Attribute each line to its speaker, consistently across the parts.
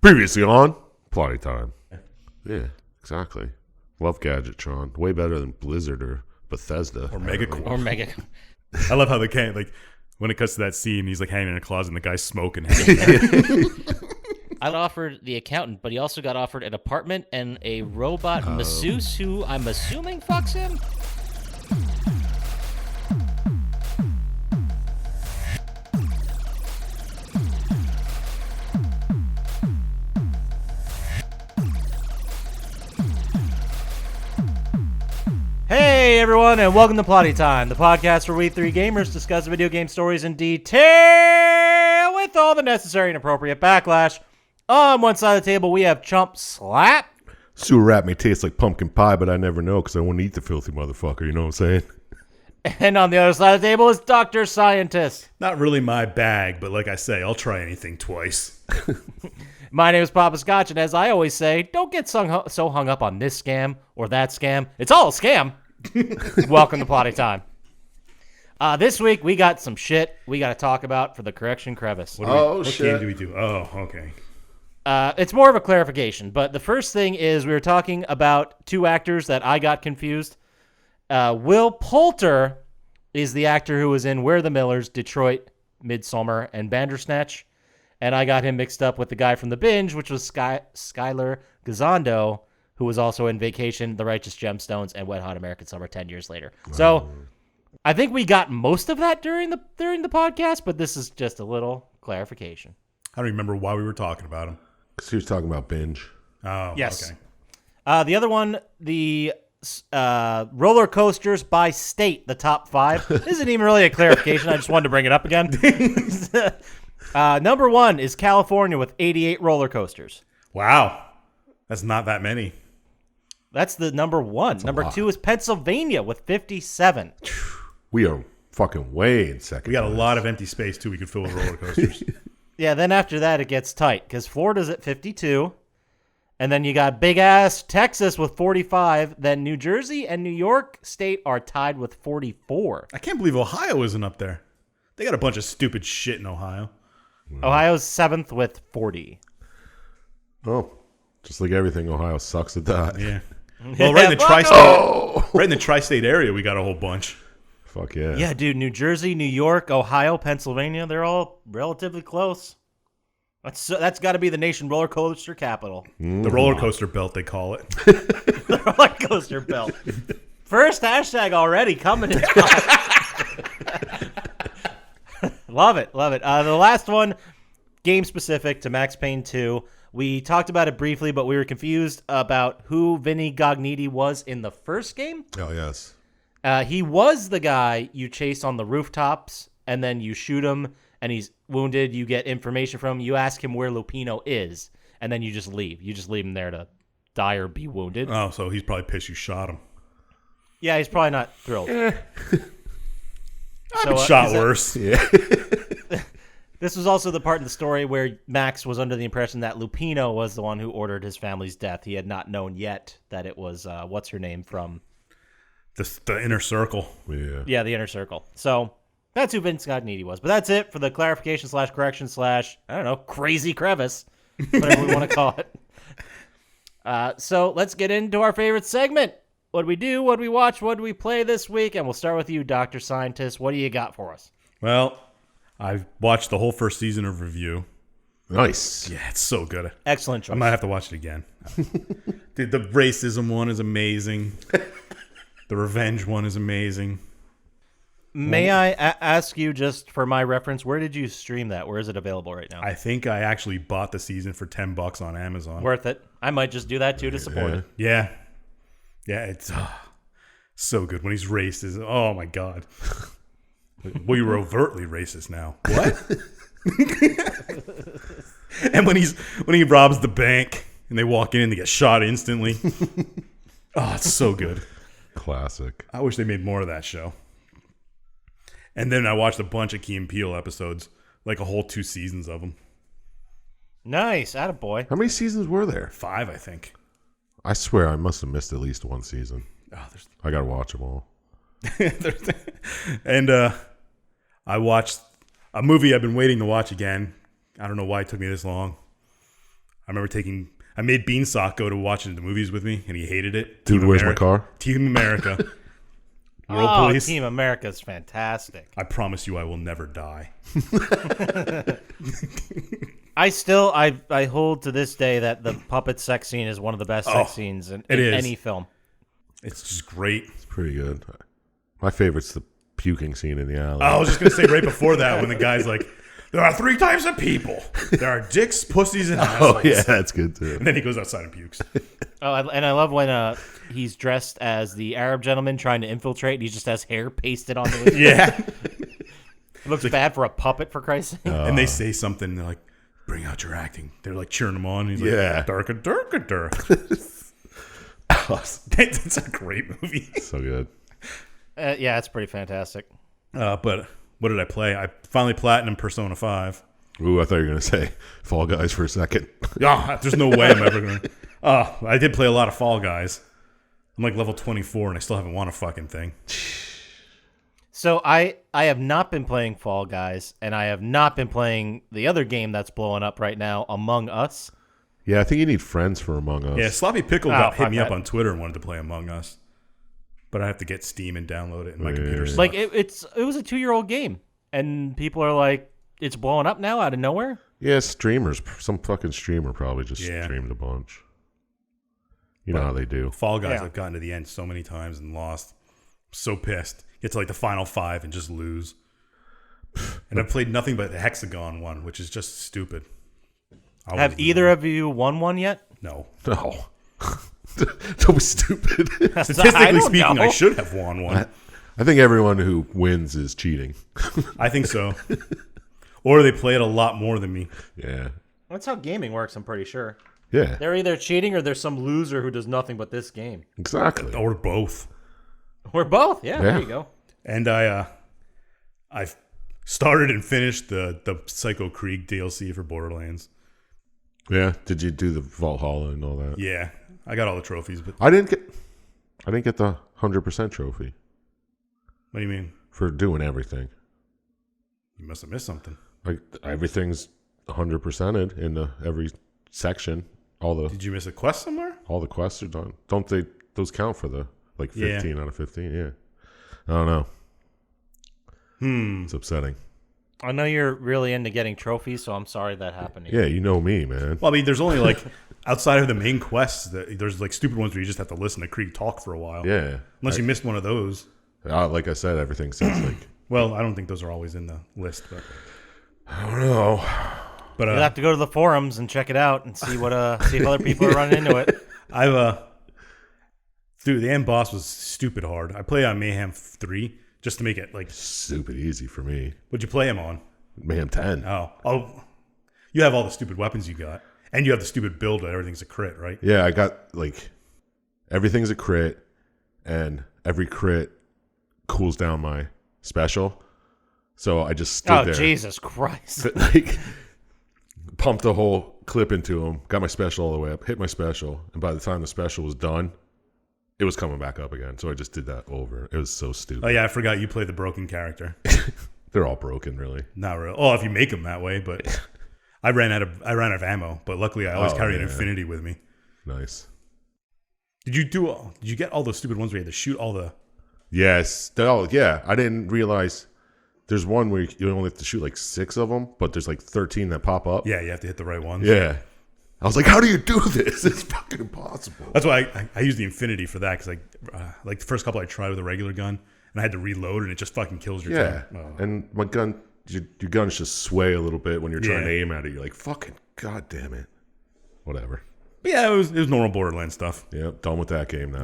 Speaker 1: Previously on Plotty Time. Yeah, exactly. Love Gadgetron. Way better than Blizzard or Bethesda.
Speaker 2: Or Megacorp.
Speaker 3: Or Mega.
Speaker 2: I love how they can't, like, when it cuts to that scene, he's like hanging in a closet and the guy's smoking.
Speaker 3: I got offered the accountant, but he also got offered an apartment and a robot masseuse who I'm assuming fucks him. Hey everyone, and welcome to Plotty Time, the podcast where we three gamers discuss video game stories in detail with all the necessary and appropriate backlash. On one side of the table, we have Chump Slap.
Speaker 1: Sewer rat may taste like pumpkin pie, but I never know because I won't eat the filthy motherfucker. You know what I'm saying?
Speaker 3: And on the other side of the table is Dr. Syintist.
Speaker 2: Not really my bag, but like I say, I'll try anything twice.
Speaker 3: My name is Poppascotch, and as I always say, don't get so hung up on this scam or that scam. It's all a scam. Welcome to Plotty Time. This week, we got some shit we got to talk about for the correction crevice.
Speaker 2: What game do we do? Oh, okay.
Speaker 3: It's more of a clarification, but the first thing is we were talking about two actors that I got confused. Will Poulter is the actor who was in We're the Millers, Detroit, Midsommar, and Bandersnatch. And I got him mixed up with the guy from The Binge, which was Skylar Gazondo, who was also in Vacation, The Righteous Gemstones, and Wet Hot American Summer 10 years later. So I think we got most of that during the podcast, but this is just a little clarification.
Speaker 2: I don't remember why we were talking about him.
Speaker 1: Because he was talking about Binge.
Speaker 2: Oh,
Speaker 3: Yes.
Speaker 2: okay.
Speaker 3: The other one, the roller coasters by state, the top 5. This isn't even really a clarification. I just wanted to bring it up again. Number 1 is California with 88 roller coasters.
Speaker 2: Wow. That's not that many.
Speaker 3: That's the number 1. Number 2 is Pennsylvania with 57.
Speaker 1: We are fucking way in second.
Speaker 2: We got a
Speaker 1: place.
Speaker 2: lot of empty space, too, we could fill with roller coasters.
Speaker 3: Yeah, then after that it gets tight because Florida's at 52. And then you got big-ass Texas with 45. Then New Jersey and New York State are tied with 44.
Speaker 2: I can't believe Ohio isn't up there. They got a bunch of stupid shit in Ohio.
Speaker 3: Ohio's 7th with 40.
Speaker 1: Oh, just like everything, Ohio sucks at that.
Speaker 2: Yeah. Well, right in the right in the tri-state area, we got a whole bunch.
Speaker 1: Fuck yeah.
Speaker 3: Yeah, dude, New Jersey, New York, Ohio, Pennsylvania, they're all relatively close. That's got to be the nation roller coaster capital.
Speaker 2: The roller coaster belt, they call it.
Speaker 3: The roller coaster belt. First hashtag already coming in. Love it, love it. The last one, game specific to Max Payne 2. We talked about it briefly, but we were confused about who Vinny Gognitti was in the first game.
Speaker 1: Oh, yes.
Speaker 3: He was the guy you chase on the rooftops, and then you shoot him, and he's wounded. You get information from him. You ask him where Lupino is, and then you just leave. You just leave him there to die or be wounded.
Speaker 2: Oh, so he's probably pissed you shot him.
Speaker 3: Yeah, he's probably not thrilled.
Speaker 2: I've been shot worse.
Speaker 1: Yeah.
Speaker 3: This was also the part in the story where Max was under the impression that Lupino was the one who ordered his family's death. He had not known yet that it was, what's her name from?
Speaker 2: The Inner Circle.
Speaker 1: Yeah.
Speaker 3: Yeah, the Inner Circle. So that's who Vince Gognitti was. But that's it for the clarification / correction / I don't know, crazy crevice, whatever we want to call it. So let's get into our favorite segment. What do we do? What do we watch? What do we play this week? And we'll start with you, Dr. Syintist. What do you got for us?
Speaker 2: Well, I've watched the whole first season of Review.
Speaker 1: Nice.
Speaker 2: Yeah, it's so good.
Speaker 3: Excellent choice.
Speaker 2: I might have to watch it again. Dude, the racism one is amazing. The revenge one is amazing.
Speaker 3: May I ask you, just for my reference, where did you stream that? Where is it available right now?
Speaker 2: I think I actually bought the season for $10 on Amazon.
Speaker 3: Worth it. I might just do that too to support it.
Speaker 2: Yeah. Yeah, it's so good. When he's racist, oh my God. Well, you're overtly racist now. What? And when he robs the bank and they walk in and they get shot instantly. Oh, it's so good.
Speaker 1: Classic.
Speaker 2: I wish they made more of that show. And then I watched a bunch of Key and Peele episodes, like a whole 2 seasons of them.
Speaker 3: Nice, attaboy.
Speaker 1: How many seasons were there?
Speaker 2: 5, I think.
Speaker 1: I swear I must have missed at least one season.
Speaker 2: Oh,
Speaker 1: I got to watch them all.
Speaker 2: And I watched a movie I've been waiting to watch again. I don't know why it took me this long. I made Beanstalk go to watching the movies with me, and he hated it.
Speaker 1: Dude, where's my car?
Speaker 2: Team America. World Police.
Speaker 3: Team America's fantastic.
Speaker 2: I promise you I will never die.
Speaker 3: I hold to this day that the puppet sex scene is one of the best sex scenes in any film.
Speaker 2: It's just great.
Speaker 1: It's pretty good. My favorite's the puking scene in the alley.
Speaker 2: I was just going to say right before that when the guy's like, there are 3 types of people. There are dicks, pussies, and assholes.
Speaker 1: Oh, yeah, that's good, too.
Speaker 2: And then he goes outside and pukes.
Speaker 3: And I love when he's dressed as the Arab gentleman trying to infiltrate. He just has hair pasted on the
Speaker 2: Yeah.
Speaker 3: It looks bad for a puppet, for Christ's sake.
Speaker 2: And they say something, they're like, bring out your acting. They're like cheering him on. He's like, darka, darka, darka. It's a great movie.
Speaker 1: So good.
Speaker 3: Yeah, it's pretty fantastic.
Speaker 2: But what did I play? I finally platinum Persona 5.
Speaker 1: Ooh, I thought you were going to say Fall Guys for a second.
Speaker 2: There's no way I'm ever going to. I did play a lot of Fall Guys. I'm like level 24 and I still haven't won a fucking thing.
Speaker 3: So I have not been playing Fall Guys, and I have not been playing the other game that's blowing up right now, Among Us.
Speaker 1: Yeah, I think you need friends for Among Us.
Speaker 2: Yeah, Sloppy Pickle hit me up on Twitter and wanted to play Among Us. But I have to get Steam and download it, and my computer sucks.
Speaker 3: Like, it was a 2-year-old game, and people are like, it's blowing up now out of nowhere?
Speaker 1: Yeah, streamers. Some fucking streamer probably just streamed a bunch. You know how they do.
Speaker 2: Fall Guys, I've gotten to the end so many times and lost. I'm so pissed. Get to like the final 5 and just lose. And I've played nothing but the Hexagon one, which is just stupid.
Speaker 3: Have either of you won one yet?
Speaker 1: No. Don't be stupid.
Speaker 2: Statistically speaking, I should have won one.
Speaker 1: I think everyone who wins is cheating.
Speaker 2: I think so. Or they play it a lot more than me.
Speaker 1: Yeah.
Speaker 3: That's how gaming works, I'm pretty sure.
Speaker 1: Yeah.
Speaker 3: They're either cheating or there's some loser who does nothing but this game.
Speaker 1: Exactly.
Speaker 2: Or both.
Speaker 3: We're both. Yeah, there you go.
Speaker 2: And I've started and finished the Psycho Krieg DLC for Borderlands.
Speaker 1: Yeah. Did you do the Valhalla and all that?
Speaker 2: Yeah. I got all the trophies, but
Speaker 1: I didn't get the 100% trophy.
Speaker 2: What do you mean?
Speaker 1: For doing everything.
Speaker 2: You must have missed something.
Speaker 1: Like everything's 100%ed in every section.
Speaker 2: Did you miss a quest somewhere?
Speaker 1: All the quests are done. Don't they? Those count for the 15 out of 15. Yeah. I don't know. It's upsetting.
Speaker 3: I know you're really into getting trophies, so I'm sorry that happened to you.
Speaker 1: Yeah, you know me, man.
Speaker 2: Well, I mean, there's only like outside of the main quests, there's like stupid ones where you just have to listen to Krieg talk for a while.
Speaker 1: Yeah.
Speaker 2: Unless you missed one of those.
Speaker 1: Like I said, everything sounds like.
Speaker 2: Well, I don't think those are always in the list, but
Speaker 1: I don't know.
Speaker 2: But
Speaker 3: you'll have to go to the forums and check it out and see see if other people are running into it.
Speaker 2: Dude, the end boss was stupid hard. I played on Mayhem 3 just to make it like
Speaker 1: stupid easy for me.
Speaker 2: What'd you play him on?
Speaker 1: Mayhem 10.
Speaker 2: Oh, you have all the stupid weapons you got, and you have the stupid build that everything's a crit, right?
Speaker 1: Yeah, I got like everything's a crit, and every crit cools down my special. So I just stood there.
Speaker 3: Oh, Jesus Christ.
Speaker 1: Like, pumped the whole clip into him, got my special all the way up, hit my special, and by the time the special was done, it was coming back up again. So I just did that over. It was so stupid.
Speaker 2: Oh, yeah, I forgot you play the broken character.
Speaker 1: They're all broken, really.
Speaker 2: Not really. Oh, if you make them that way, but I ran out of ammo, but luckily I always carry an infinity with me.
Speaker 1: Nice.
Speaker 2: Did you get all those stupid ones where you had to shoot all the...
Speaker 1: Yes. Yeah. I didn't realize there's one where you only have to shoot like 6 of them, but there's like 13 that pop up.
Speaker 2: Yeah, you have to hit the right ones.
Speaker 1: Yeah. I was like, how do you do this? It's fucking impossible.
Speaker 2: That's why I use the infinity for that, because like the first couple I tried with a regular gun, and I had to reload, and it just fucking kills your time. Oh.
Speaker 1: And my gun, your guns just sway a little bit when you're trying to aim at it. You're like, fucking goddamn it. Whatever.
Speaker 2: But yeah, it was normal Borderlands stuff.
Speaker 1: Yep, done with that game now.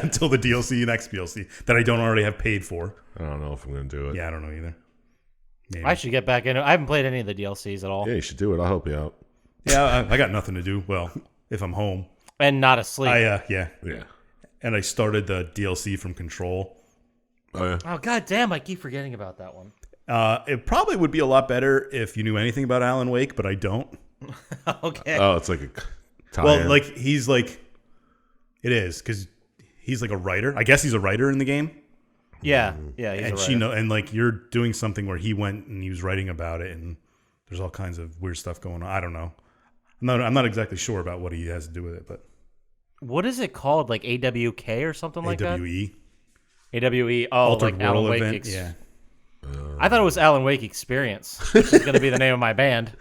Speaker 2: Until the DLC and XPLC that I don't already have paid for.
Speaker 1: I don't know if I'm going to do it.
Speaker 2: Yeah, I don't know either. Maybe.
Speaker 3: I should get back in it. I haven't played any of the DLCs at all.
Speaker 1: Yeah, you should do it. I'll help you out.
Speaker 2: Yeah, I got nothing to do. Well, if I'm home.
Speaker 3: And not asleep.
Speaker 2: Yeah.
Speaker 1: Yeah.
Speaker 2: And I started the DLC from Control.
Speaker 1: Oh, yeah.
Speaker 3: Oh, god damn, I keep forgetting about that one.
Speaker 2: It probably would be a lot better if you knew anything about Alan Wake, but I don't.
Speaker 3: Okay.
Speaker 1: Oh, it's like a tie-in.
Speaker 2: Well, like, he's like... It is, because he's like a writer. I guess he's a writer in the game.
Speaker 3: Yeah, he's
Speaker 2: and
Speaker 3: a writer.
Speaker 2: and like you're doing something where he went and he was writing about it, and there's all kinds of weird stuff going on. I don't know. I'm not exactly sure about what he has to do with it, but
Speaker 3: What is it called? Like AWK or something like that?
Speaker 2: AWE.
Speaker 3: AWE. Oh,
Speaker 2: Altered
Speaker 3: like Alan
Speaker 2: World
Speaker 3: Wake.
Speaker 2: event. Yeah.
Speaker 3: I thought it was Alan Wake Experience, which is going to be the name of my band.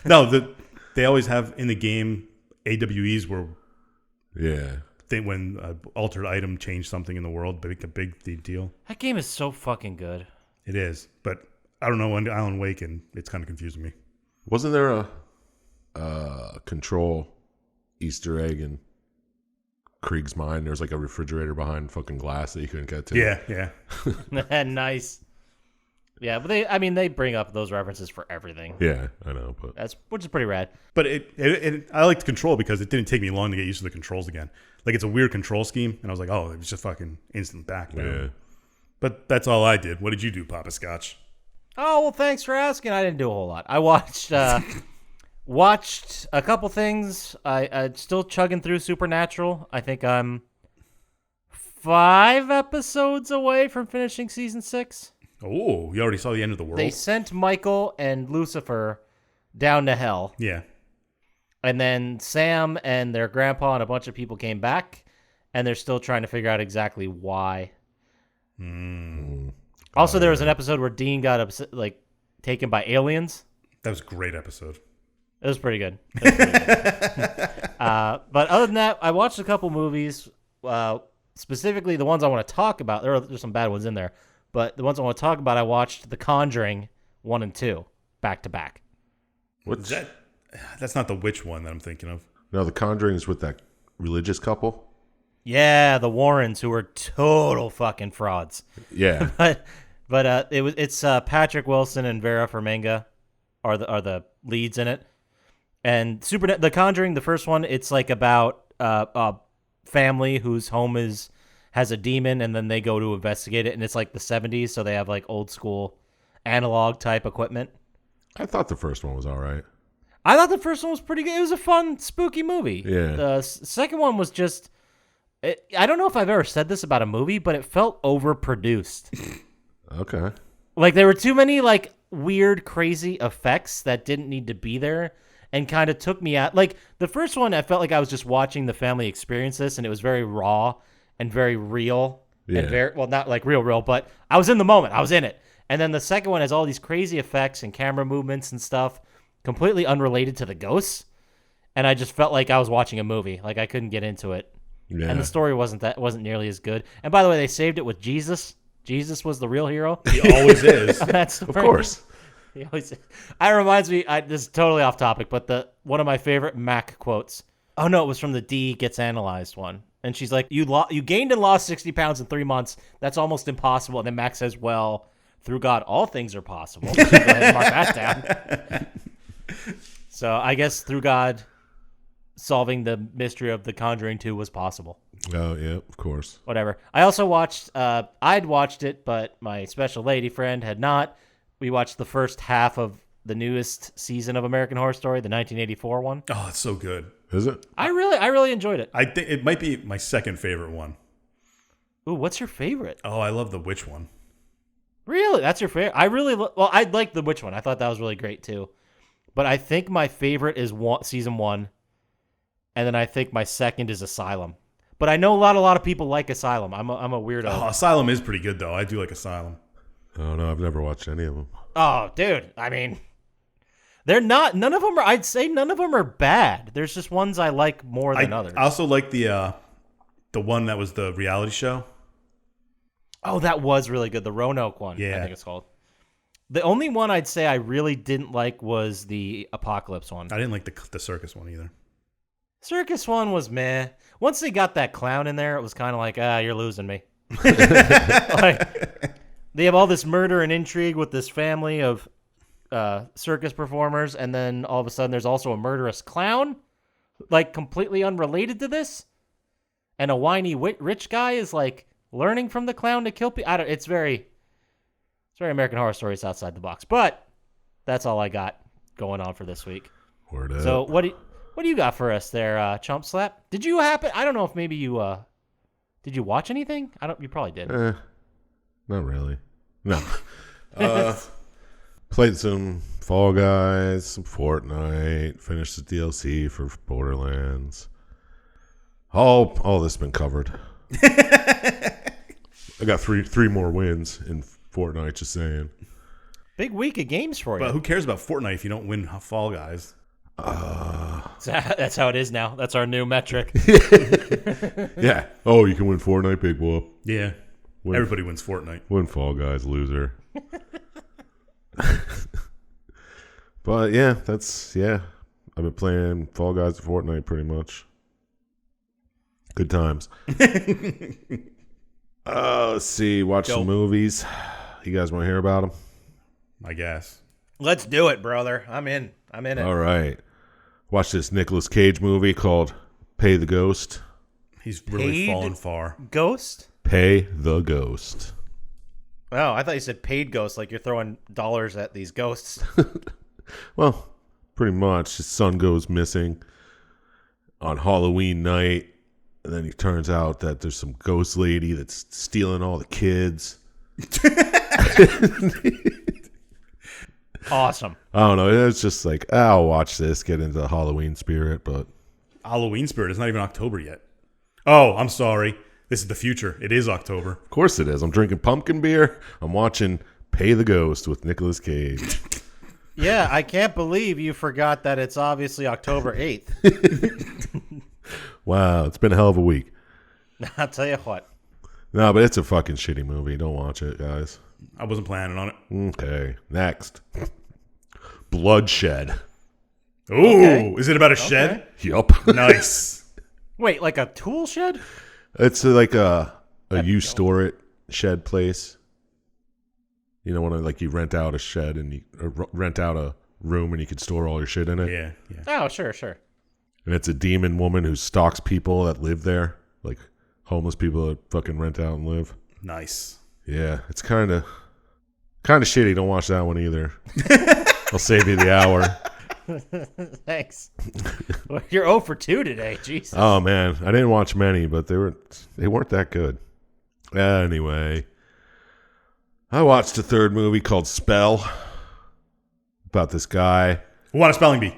Speaker 2: No, they always have in the game AWEs where when an altered item changed something in the world, make a big deal.
Speaker 3: That game is so fucking good.
Speaker 2: It is, but I don't know when Alan Wake, and it's kind of confusing me.
Speaker 1: Wasn't there a Control Easter egg in Krieg's mind? There's like a refrigerator behind fucking glass that you couldn't get to.
Speaker 2: Yeah.
Speaker 3: Nice. Yeah, but they bring up those references for everything.
Speaker 1: Yeah, I know, but
Speaker 3: Which is pretty rad.
Speaker 2: But I liked Control because it didn't take me long to get used to the controls again. Like, it's a weird control scheme, and I was like, oh, it was just fucking instant back.
Speaker 1: yeah.
Speaker 2: But that's all I did. What did you do, Poppascotch?
Speaker 3: Oh, well, thanks for asking. I didn't do a whole lot. I watched a couple things. I'm still chugging through Supernatural. I think I'm 5 episodes away from finishing season 6.
Speaker 2: Oh, you already saw the end of the world?
Speaker 3: They sent Michael and Lucifer down to hell.
Speaker 2: Yeah.
Speaker 3: And then Sam and their grandpa and a bunch of people came back, and they're still trying to figure out exactly why. Also, there was an episode where Dean got upset, taken by aliens.
Speaker 2: That was a great episode.
Speaker 3: It was pretty good. But other than that, I watched a couple movies. Specifically, the ones I want to talk about. There's some bad ones in there, but the ones I want to talk about, I watched The Conjuring 1 and 2 back to back.
Speaker 2: What's that? That's not the witch one that I'm thinking of.
Speaker 1: No, The Conjuring is with that religious couple.
Speaker 3: Yeah, the Warrens, who were total fucking frauds.
Speaker 1: Yeah.
Speaker 3: but it's Patrick Wilson and Vera Farmiga are the leads in it. And The Conjuring, the first one, it's like about a family whose home has a demon, and then they go to investigate it, and it's like the 70s, so they have like old school analog type equipment.
Speaker 1: I thought the first one was all right.
Speaker 3: I thought the first one was pretty good. It was a fun, spooky movie.
Speaker 1: Yeah.
Speaker 3: The second one was just... I don't know if I've ever said this about a movie, but it felt overproduced.
Speaker 1: Okay.
Speaker 3: Like, there were too many, like, weird, crazy effects that didn't need to be there and kind of took me out. Like, the first one, I felt like I was just watching the family experience this, and it was very raw and very real.
Speaker 1: Yeah.
Speaker 3: And very, well, not like real, but I was in the moment. I was in it. And then the second one has all these crazy effects and camera movements and stuff, completely unrelated to the ghosts. And I just felt like I was watching a movie. Like, I couldn't get into it.
Speaker 1: Yeah.
Speaker 3: And the story wasn't nearly as good. And by the way, they saved it with Jesus. Jesus was the real hero.
Speaker 2: He always is.
Speaker 3: That's
Speaker 1: Of course.
Speaker 3: He always. It reminds me. This is totally off topic, but one of my favorite Mac quotes. Oh no, it was from the D Gets Analyzed one, and she's like, "You gained and lost 60 pounds in 3 months. That's almost impossible." And then Mac says, "Well, through God, all things are possible." So go ahead and mark that down. So I guess through God, solving the mystery of The Conjuring 2 was possible.
Speaker 1: Oh, yeah, of course.
Speaker 3: Whatever. I also watched, I'd watched it, but my special lady friend had not. We watched the first half of the newest season of American Horror Story, the 1984 one.
Speaker 2: Oh, it's so good.
Speaker 1: Is it?
Speaker 3: I really enjoyed it.
Speaker 2: I think it might be my second favorite one.
Speaker 3: Ooh, what's your favorite?
Speaker 2: Oh, I love the witch one.
Speaker 3: Really? That's your favorite? I like the witch one. I thought that was really great too. But I think my favorite is season 1. And then I think my second is Asylum. But I know a lot of people like Asylum. I'm a weirdo.
Speaker 2: Oh, Asylum is pretty good, though. I do like Asylum.
Speaker 1: Oh, no, I've never watched any of them.
Speaker 3: Oh, dude. I mean, they're not... None of them are... I'd say none of them are bad. There's just ones I like more than others.
Speaker 2: I also like the one that was the reality show.
Speaker 3: Oh, that was really good. The Roanoke one,
Speaker 2: yeah.
Speaker 3: I think it's called. The only one I'd say I really didn't like was the Apocalypse one.
Speaker 2: I didn't like the circus one either.
Speaker 3: Circus one was meh. Once they got that clown in there, it was kind of like, you're losing me. Like, they have all this murder and intrigue with this family of circus performers, and then all of a sudden there's also a murderous clown, like completely unrelated to this, and a whiny rich guy is like learning from the clown to kill people. It's very American Horror Stories outside the box, but that's all I got going on for this week.
Speaker 1: Word up.
Speaker 3: So what do you got for us there, Chump Slap? Did you happen? I don't know if maybe you did you watch anything? You probably did.
Speaker 1: Not really. No. Played some Fall Guys, some Fortnite, finished the DLC for Borderlands. All this been covered. I got three more wins in Fortnite, just saying.
Speaker 3: Big week of games for you.
Speaker 2: But who cares about Fortnite if you don't win Fall Guys?
Speaker 3: That's how it is now. That's our new metric.
Speaker 1: Yeah. Oh, you can win Fortnite, big whoop.
Speaker 2: Yeah. Everybody wins Fortnite.
Speaker 1: Win Fall Guys, loser. But yeah, I've been playing Fall Guys and Fortnite pretty much. Good times. Let's see. Watch some movies. You guys want to hear about them?
Speaker 2: I guess.
Speaker 3: Let's do it, brother. I'm in it.
Speaker 1: All right. Watch this Nicolas Cage movie called Pay the Ghost.
Speaker 2: He's really fallen far.
Speaker 3: Ghost?
Speaker 1: Pay the Ghost.
Speaker 3: Oh, I thought you said paid ghost, like you're throwing dollars at these ghosts.
Speaker 1: Well, pretty much. His son goes missing on Halloween night. And then it turns out that there's some ghost lady that's stealing all the kids.
Speaker 3: Awesome.
Speaker 1: I don't know. It's just like, I'll watch this, get into the Halloween spirit, but...
Speaker 2: Halloween spirit. It's not even October yet. Oh, I'm sorry. This is the future. It is October.
Speaker 1: Of course it is. I'm drinking pumpkin beer. I'm watching Pay the Ghost with Nicolas Cage.
Speaker 3: Yeah, I can't believe you forgot that it's obviously October 8th.
Speaker 1: Wow, it's been a hell of a week.
Speaker 3: I'll tell you what.
Speaker 1: No, but it's a fucking shitty movie. Don't watch it, guys.
Speaker 2: I wasn't planning on it.
Speaker 1: Okay, next. Bloodshed.
Speaker 2: Ooh, is it about a shed?
Speaker 1: Yup.
Speaker 2: Nice.
Speaker 3: Wait, like a tool shed?
Speaker 1: It's like a you store it shed place. You know, when like you rent out a shed and you rent out a room and you can store all your shit in it.
Speaker 2: Yeah.
Speaker 3: Oh, sure.
Speaker 1: And it's a demon woman who stalks people that live there, like homeless people that fucking rent out and live.
Speaker 2: Nice.
Speaker 1: Yeah, it's kind of shitty. Don't watch that one either. I'll save you the hour.
Speaker 3: Thanks. Well, you're 0 for 2 today. Jesus.
Speaker 1: Oh man, I didn't watch many, but they weren't that good. Anyway, I watched a third movie called Spell about this guy.
Speaker 2: What a spelling bee.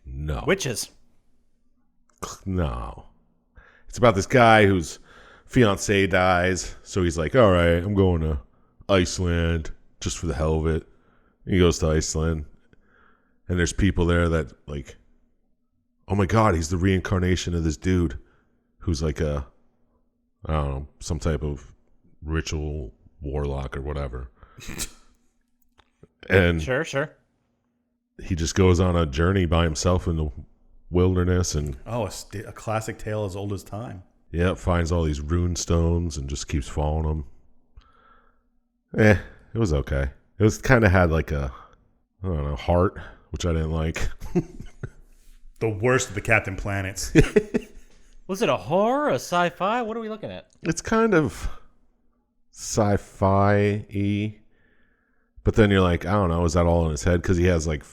Speaker 1: No.
Speaker 3: Witches.
Speaker 1: No. It's about this guy whose fiance dies, so he's like, all right, I'm going to Iceland just for the hell of it. He goes to Iceland, and there's people there that like, oh my god, he's the reincarnation of this dude who's like I don't know, some type of ritual warlock or whatever. And
Speaker 3: Sure.
Speaker 1: he just goes on a journey by himself in the wilderness and
Speaker 2: a classic tale as old as time.
Speaker 1: finds all these rune stones and just keeps following them. It was okay. It was kind of had like a, I don't know, heart, which I didn't like.
Speaker 2: The worst of the Captain Planets.
Speaker 3: Was it a horror, a sci-fi? What are we looking at?
Speaker 1: It's kind of sci-fi-y, but then you're like, I don't know, is that all in his head? Because he has like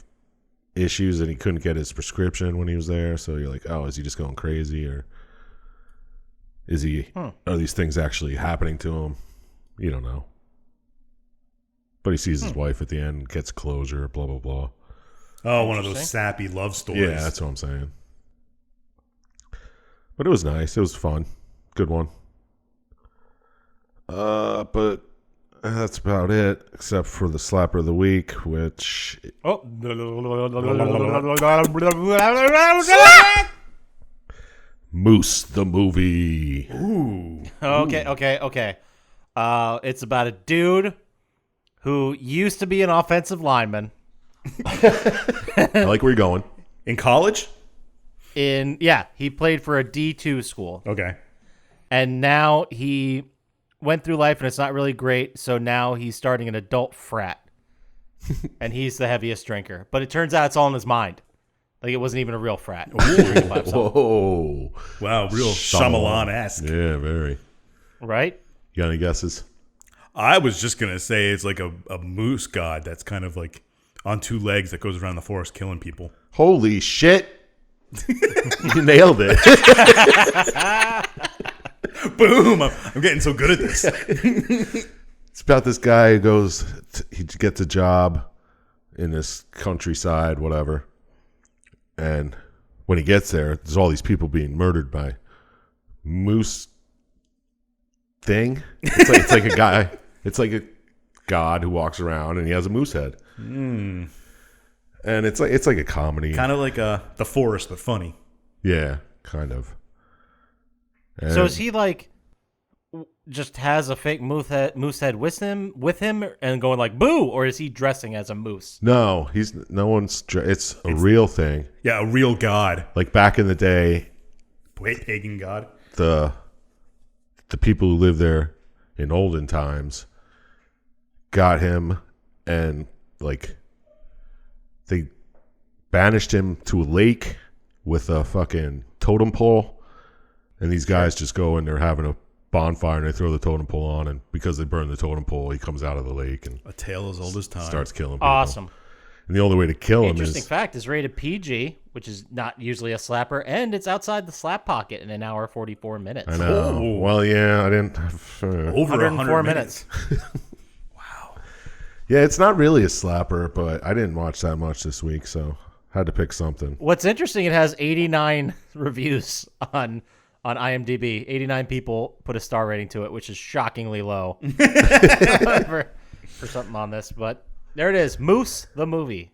Speaker 1: issues and he couldn't get his prescription when he was there. So you're like, oh, is he just going crazy, or is he? Are these things actually happening to him? You don't know. But he sees his wife at the end, gets closure, blah blah blah.
Speaker 2: Oh, one of those sappy love stories.
Speaker 1: Yeah, that's what I'm saying. But it was nice. It was fun. Good one. But that's about it, except for the slapper of the week, which...
Speaker 3: Oh.
Speaker 1: Moose the movie.
Speaker 2: Ooh.
Speaker 3: Okay. It's about a dude who used to be an offensive lineman.
Speaker 1: I like where you're going.
Speaker 2: In college?
Speaker 3: He played for a D2 school.
Speaker 2: Okay.
Speaker 3: And now he went through life and it's not really great, so now he's starting an adult frat. And he's the heaviest drinker. But it turns out it's all in his mind. Like it wasn't even a real frat.
Speaker 1: Whoa.
Speaker 2: Wow, real Shyamalan-esque.
Speaker 1: Yeah, very.
Speaker 3: Right?
Speaker 1: You got any guesses?
Speaker 2: I was just going to say it's like a moose god that's kind of like on two legs that goes around the forest killing people.
Speaker 1: Holy shit. You nailed it.
Speaker 2: Boom. I'm getting so good at this.
Speaker 1: It's about this guy who he gets a job in this countryside, whatever. And when he gets there, there's all these people being murdered by moose thing. It's like a guy. It's like a god who walks around and he has a moose head.
Speaker 2: Mm.
Speaker 1: And it's like a comedy.
Speaker 2: Kind of like The Forest, but funny.
Speaker 1: Yeah, kind of. And
Speaker 3: So is he like just has a fake moose head with him and going like boo, or is he dressing as a moose?
Speaker 1: No, it's a real thing.
Speaker 2: Yeah, a real god.
Speaker 1: Like back in the day,
Speaker 2: Pagan god.
Speaker 1: the people who lived there in olden times got him and like they banished him to a lake with a fucking totem pole, and these guys just go and they're having a bonfire and they throw the totem pole on, and because they burn the totem pole, he comes out of the lake and
Speaker 2: A tale as old as time.
Speaker 1: starts killing people.
Speaker 3: Awesome.
Speaker 1: And the only way to kill him
Speaker 3: Interesting
Speaker 1: is
Speaker 3: fact is rated PG, which is not usually a slapper, and it's outside the slap pocket in an hour 44 minutes.
Speaker 1: I know.
Speaker 2: Oh.
Speaker 1: Well, yeah, I didn't.
Speaker 2: Over
Speaker 3: 104
Speaker 2: 100
Speaker 3: minutes.
Speaker 2: Wow.
Speaker 1: Yeah, it's not really a slapper, but I didn't watch that much this week, so had to pick something.
Speaker 3: What's interesting, it has 89 reviews on IMDb. 89 people put a star rating to it, which is shockingly low for something on this. But there it is, Moose the movie.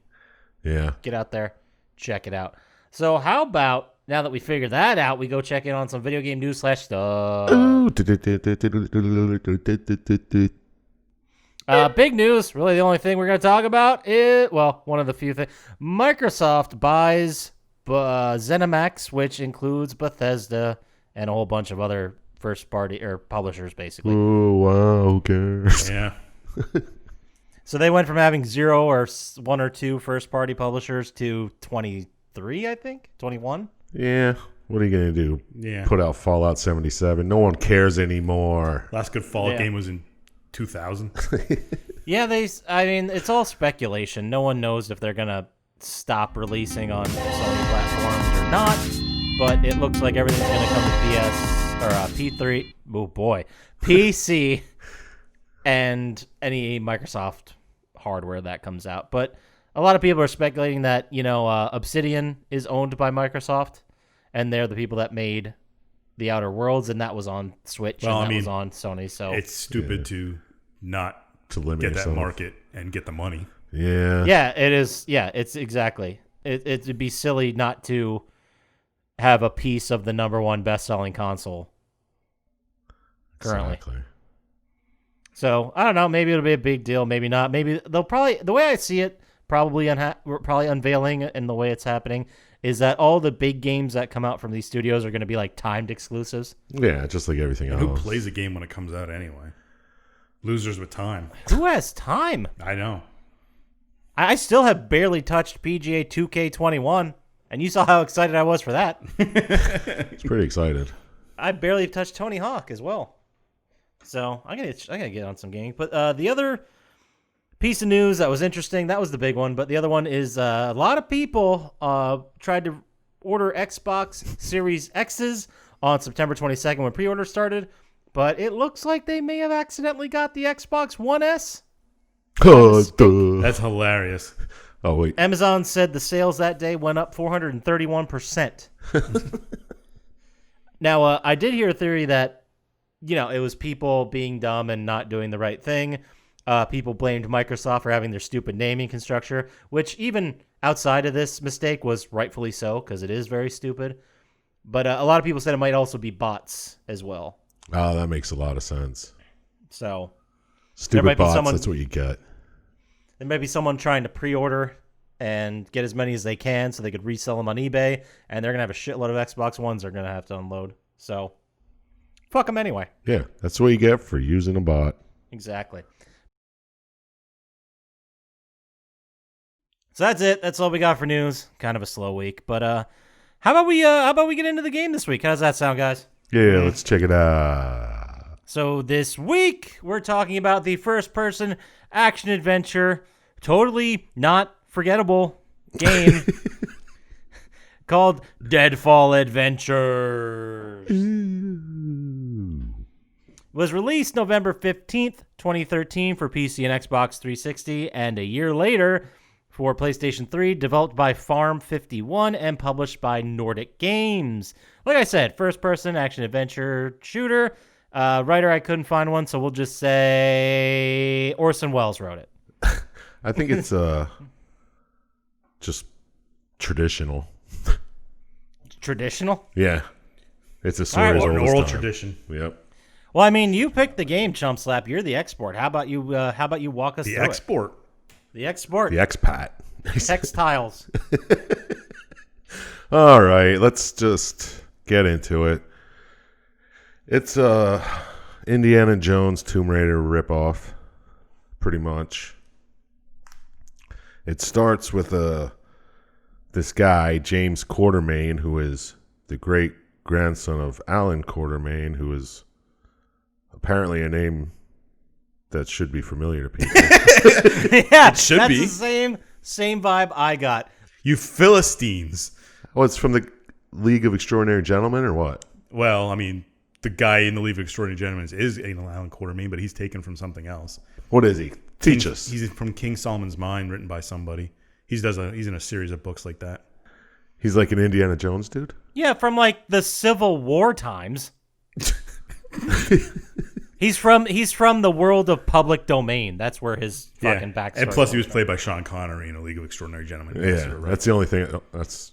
Speaker 1: Yeah.
Speaker 3: Get out there, check it out. So how about, now that we figured that out, we go check in on some video game news / stuff. Big news. Really, the only thing we're going to talk about is, well, one of the few things. Microsoft buys ZeniMax, which includes Bethesda and a whole bunch of other first-party or publishers, basically.
Speaker 1: Oh, wow, who cares?
Speaker 2: Yeah.
Speaker 3: So they went from having 0 or 1 or 2 first-party publishers to 23, I think, 21.
Speaker 1: Yeah. What are you going to do?
Speaker 2: Yeah.
Speaker 1: Put out Fallout 77. No one cares anymore.
Speaker 2: Last good Fallout
Speaker 3: Yeah.
Speaker 2: game was in 2000.
Speaker 3: Yeah, I mean, it's all speculation. No one knows if they're going to stop releasing on Sony platforms or not, but it looks like everything's going to come to P3, oh boy, PC, and any Microsoft hardware that comes out. But a lot of people are speculating that, Obsidian is owned by Microsoft, and they're the people that made The Outer Worlds, and that was on Switch,
Speaker 2: Well,
Speaker 3: and
Speaker 2: I
Speaker 3: that was
Speaker 2: mean,
Speaker 3: on Sony. So
Speaker 2: It's stupid to not
Speaker 1: To limit
Speaker 2: get that
Speaker 1: yourself.
Speaker 2: market and get the money.
Speaker 1: Yeah.
Speaker 3: yeah, it is. Yeah, it's exactly. It'd be silly not to have a piece of the #1 best-selling console currently.
Speaker 1: Exactly.
Speaker 3: So I don't know. Maybe it'll be a big deal. Maybe not. Maybe they'll probably. The way I see it, probably unveiling, and the way it's happening is that all the big games that come out from these studios are going to be like timed exclusives.
Speaker 1: Yeah, just like everything
Speaker 2: And
Speaker 1: else.
Speaker 2: who plays a game when it comes out anyway? Losers with time.
Speaker 3: Who has time?
Speaker 2: I know.
Speaker 3: I still have barely touched PGA 2K21, and you saw how excited I was for that.
Speaker 1: It's pretty excited.
Speaker 3: I barely touched Tony Hawk as well. So I gotta get on some gaming. But the other piece of news that was interesting, that was the big one. But the other one is a lot of people tried to order Xbox Series X's on September 22nd when pre-order started. But it looks like they may have accidentally got the Xbox One S.
Speaker 2: That's hilarious.
Speaker 1: Oh, wait.
Speaker 3: Amazon said the sales that day went up 431%. Now, I did hear a theory that, it was people being dumb and not doing the right thing. People blamed Microsoft for having their stupid naming construction, which even outside of this mistake was rightfully so, because it is very stupid. But a lot of people said it might also be bots as well.
Speaker 1: Oh, that makes a lot of sense.
Speaker 3: So
Speaker 1: Stupid
Speaker 3: might be
Speaker 1: bots,
Speaker 3: someone-
Speaker 1: that's what you get.
Speaker 3: there may be someone trying to pre-order and get as many as they can so they could resell them on eBay, and they're going to have a shitload of Xbox Ones they're going to have to unload. So, fuck them anyway.
Speaker 1: Yeah, that's what you get for using a bot.
Speaker 3: Exactly. So that's it. That's all we got for news. Kind of a slow week, but how about we get into the game this week? How does that sound, guys?
Speaker 1: Yeah, let's check it out.
Speaker 3: So this week we're talking about the first-person action adventure, totally not forgettable game called Deadfall Adventures. Was released November 15th, 2013 for PC and Xbox 360, and a year later for PlayStation 3, developed by Farm 51 and published by Nordic Games. Like I said, first-person action-adventure shooter. Writer, I couldn't find one, so we'll just say Orson Welles wrote it.
Speaker 1: I think it's just traditional.
Speaker 3: Traditional?
Speaker 1: Yeah. It's a story as old as
Speaker 2: oral
Speaker 1: time.
Speaker 2: tradition.
Speaker 1: Yep.
Speaker 3: Well, I mean, you picked the game, Chump Slap. You're the export. How about you walk us
Speaker 2: The
Speaker 3: through
Speaker 2: export.
Speaker 3: it? The export.
Speaker 1: The expat.
Speaker 3: Textiles.
Speaker 1: All right, let's just get into it. It's Indiana Jones Tomb Raider ripoff, pretty much. It starts with this guy, James Quartermain, who is the great grandson of Alan Quartermain, who is apparently a name that should be familiar to people.
Speaker 3: Yeah,
Speaker 2: should
Speaker 3: that's
Speaker 2: be.
Speaker 3: the same vibe I got.
Speaker 2: You Philistines.
Speaker 1: Oh, it's from the League of Extraordinary Gentlemen, or what?
Speaker 2: Well, I mean, the guy in the League of Extraordinary Gentlemen is Alan Quartermain, but he's taken from something else.
Speaker 1: What is he? Teach us.
Speaker 2: He's from King Solomon's Mine, written by somebody. He's in a series of books like that.
Speaker 1: He's like an Indiana Jones dude?
Speaker 3: Yeah, from like the Civil War times. He's from the world of public domain. That's where his fucking backstory.
Speaker 2: And plus, he was played by Sean Connery in A League of Extraordinary Gentlemen.
Speaker 1: Yeah, that's the only thing. That's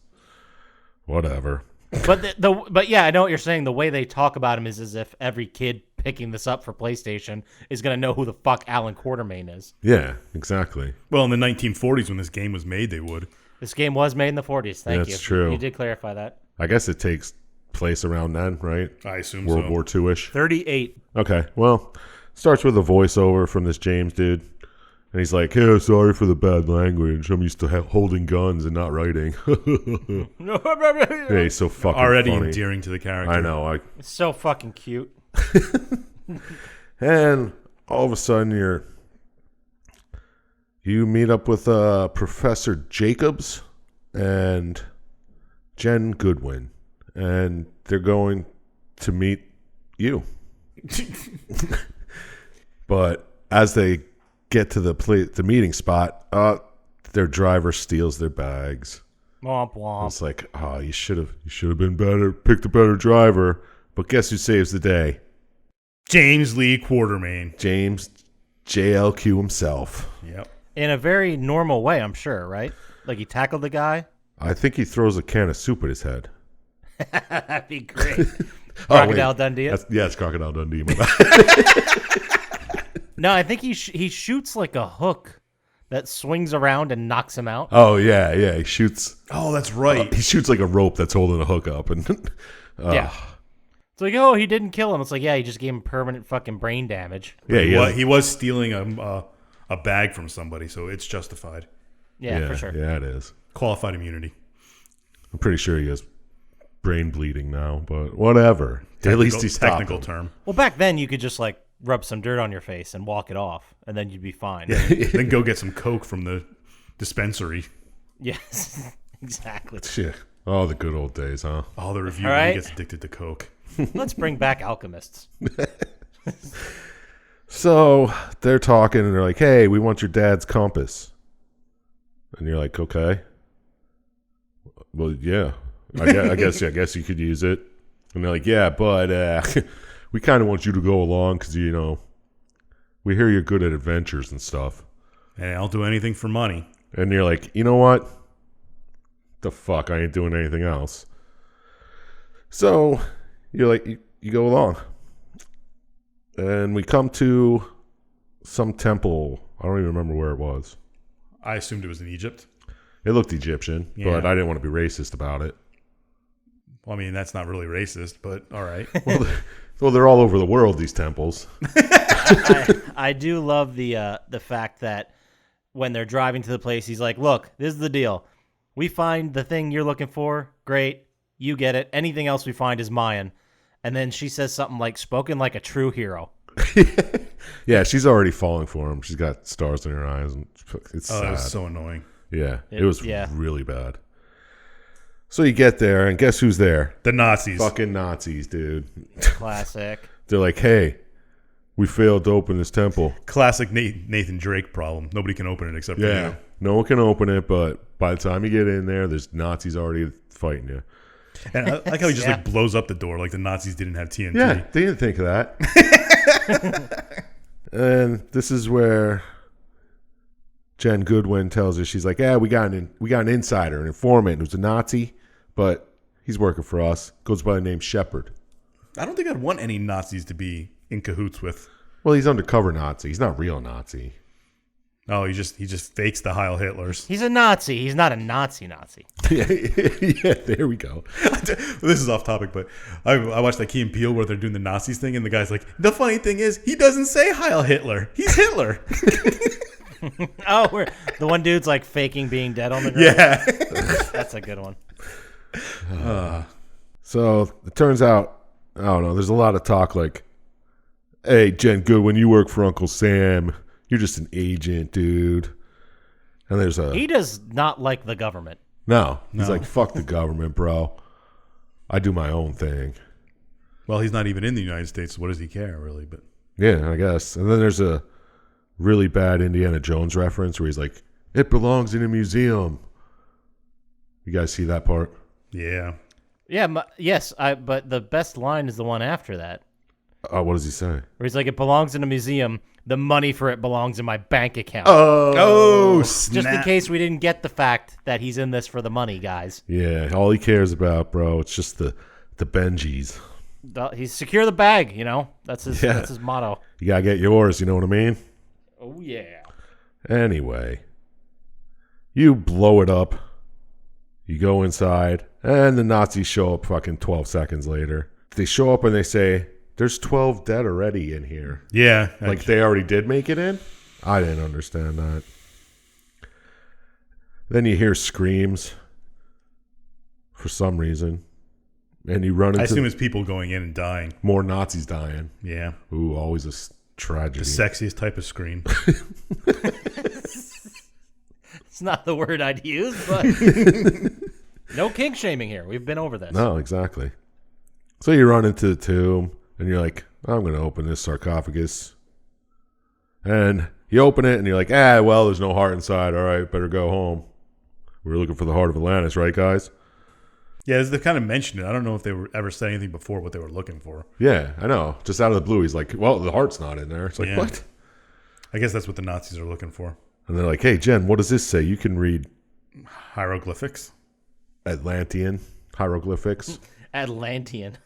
Speaker 1: whatever.
Speaker 3: But yeah, I know what you're saying. The way they talk about him is as if every kid picking this up for PlayStation is gonna know who the fuck Alan Quartermain is.
Speaker 1: Yeah, exactly.
Speaker 2: Well, in the 1940s when this game was made, they would.
Speaker 3: This game was made in the 40s. Thank you.
Speaker 1: That's true.
Speaker 3: You did clarify that.
Speaker 1: I guess it takes place around then, right?
Speaker 2: I assume
Speaker 1: World
Speaker 2: so.
Speaker 1: War II-ish.
Speaker 3: 38.
Speaker 1: Okay, well, starts with a voiceover from this James dude. And he's like, "Yeah, sorry for the bad language. I'm used to holding guns and not writing." Yeah, he's so fucking
Speaker 2: Already
Speaker 1: funny.
Speaker 2: endearing to the character.
Speaker 1: I know.
Speaker 3: It's so fucking cute.
Speaker 1: And all of a sudden, you meet up with Professor Jacobs and Jen Goodwin, and they're going to meet you. But as they get to the meeting spot, their driver steals their bags.
Speaker 3: Womp womp.
Speaker 1: It's like, oh, you should have been better, picked a better driver. But guess who saves the day?
Speaker 2: James Lee Quartermain.
Speaker 1: James JLQ himself.
Speaker 2: Yep.
Speaker 3: In a very normal way, I'm sure, right? Like he tackled the guy.
Speaker 1: I think he throws a can of soup at his head.
Speaker 3: That'd be great. Crocodile Dundee.
Speaker 1: It's Crocodile Dundee.
Speaker 3: No, I think he shoots like a hook that swings around and knocks him out.
Speaker 1: Oh, yeah. He shoots.
Speaker 2: Oh, that's right.
Speaker 1: He shoots like a rope that's holding a hook up. And
Speaker 3: Yeah. It's like, oh, he didn't kill him. It's like, yeah, he just gave him permanent fucking brain damage.
Speaker 1: Yeah,
Speaker 2: He was stealing a bag from somebody, so it's justified.
Speaker 3: Yeah, for sure.
Speaker 1: Yeah, it is.
Speaker 2: Qualified immunity.
Speaker 1: I'm pretty sure he has brain bleeding now, but whatever. At least he's
Speaker 2: technical term.
Speaker 3: Well, back then you could just like rub some dirt on your face and walk it off, and then you'd be fine.
Speaker 2: Then go get some Coke from the dispensary.
Speaker 3: Yes, exactly.
Speaker 1: Shit. Oh, the good old days, huh?
Speaker 2: Oh, the review
Speaker 3: All right.
Speaker 2: when he gets addicted to Coke.
Speaker 3: Let's bring back alchemists.
Speaker 1: So they're talking, and they're like, "Hey, we want your dad's compass." And you're like, "Okay. Well, yeah. I guess you could use it." And they're like, "Yeah, but we kind of want you to go along because, we hear you're good at adventures and stuff."
Speaker 2: Hey, I'll do anything for money.
Speaker 1: And you're like, "You know what? The fuck? I ain't doing anything else." So you're like, you go along. And we come to some temple. I don't even remember where it was.
Speaker 2: I assumed it was in Egypt.
Speaker 1: It looked Egyptian, but I didn't want to be racist about it.
Speaker 2: Well, I mean, that's not really racist, but all right.
Speaker 1: Well, they're all over the world, these temples.
Speaker 3: I do love the fact that when they're driving to the place, he's like, "Look, this is the deal. We find the thing you're looking for. Great. You get it. Anything else we find is mine." And then she says something like, "Spoken like a true hero."
Speaker 1: Yeah, she's already falling for him. She's got stars in her eyes. And it's sad.
Speaker 2: That was so annoying.
Speaker 1: Yeah, it was
Speaker 3: yeah.
Speaker 1: really bad. So you get there, and guess who's there?
Speaker 2: The Nazis.
Speaker 1: Fucking Nazis, dude.
Speaker 3: Classic.
Speaker 1: They're like, "Hey, we failed to open this temple."
Speaker 2: Classic Nathan Drake problem. Nobody can open it except for you.
Speaker 1: No one can open it, but by the time you get in there, there's Nazis already fighting you.
Speaker 2: And I like how he just like blows up the door like the Nazis didn't have TNT.
Speaker 1: Yeah, they didn't think of that. And this is where Jen Goodwin tells her, she's like, we got an insider, an informant who's a Nazi, but he's working for us. Goes by the name Shepard.
Speaker 2: I don't think I'd want any Nazis to be in cahoots with.
Speaker 1: Well, he's undercover Nazi. He's not real Nazi.
Speaker 2: Oh, he just fakes the Heil Hitlers.
Speaker 3: He's a Nazi. He's not a Nazi.
Speaker 1: Yeah, there we go.
Speaker 2: This is off topic, but I watched that Key and Peele where they're doing the Nazis thing, and the guy's like, the funny thing is, he doesn't say Heil Hitler. He's Hitler.
Speaker 3: Oh, the one dude's like faking being dead on the ground?
Speaker 2: Yeah.
Speaker 3: That's a good one.
Speaker 1: So it turns out, I don't know, there's a lot of talk like, hey, Jen Goodwin, you work for Uncle Sam. You're just an agent, dude. And there's
Speaker 3: He does not like the government.
Speaker 1: No. He's like, fuck the government, bro. I do my own thing.
Speaker 2: Well, he's not even in the United States, so what does he care, really? But
Speaker 1: yeah, I guess. And then there's a really bad Indiana Jones reference where he's like, it belongs in a museum. You guys see that part?
Speaker 2: yeah.
Speaker 3: Yeah, yes, but the best line is the one after that.
Speaker 1: What does he say?
Speaker 3: Where he's like, it belongs in a museum. The money for it belongs in my bank account.
Speaker 2: Oh,
Speaker 3: Just in case we didn't get the fact that he's in this for the money, guys.
Speaker 1: Yeah, all he cares about, bro, it's just the Benjis.
Speaker 3: He's secure the bag, That's his motto.
Speaker 1: You gotta get yours, you know what I mean?
Speaker 3: Oh, yeah.
Speaker 1: Anyway, you blow it up. You go inside, and the Nazis show up fucking 12 seconds later. They show up and they say, there's 12 dead already in here.
Speaker 2: Yeah.
Speaker 1: Like they already did make it in? I didn't understand that. Then you hear screams for some reason. And you run into...
Speaker 2: I assume it's people going in and dying.
Speaker 1: More Nazis dying.
Speaker 2: Yeah.
Speaker 1: Ooh, always a tragedy.
Speaker 2: The sexiest type of scream.
Speaker 3: It's not the word I'd use, but... No kink shaming here. We've been over this.
Speaker 1: No, exactly. So you run into the tomb. And you're like, I'm going to open this sarcophagus. And you open it, and you're like, well, there's no heart inside. All right, better go home. We were looking for the heart of Atlantis, right, guys?
Speaker 2: Yeah, they kind of mentioned it. I don't know if they were ever said anything before what they were looking for.
Speaker 1: Yeah, I know. Just out of the blue, he's like, well, the heart's not in there. It's like, what?
Speaker 2: I guess that's what the Nazis are looking for.
Speaker 1: And they're like, hey, Jen, what does this say? You can read
Speaker 2: Hieroglyphics.
Speaker 1: Atlantean hieroglyphics.
Speaker 3: Atlantean.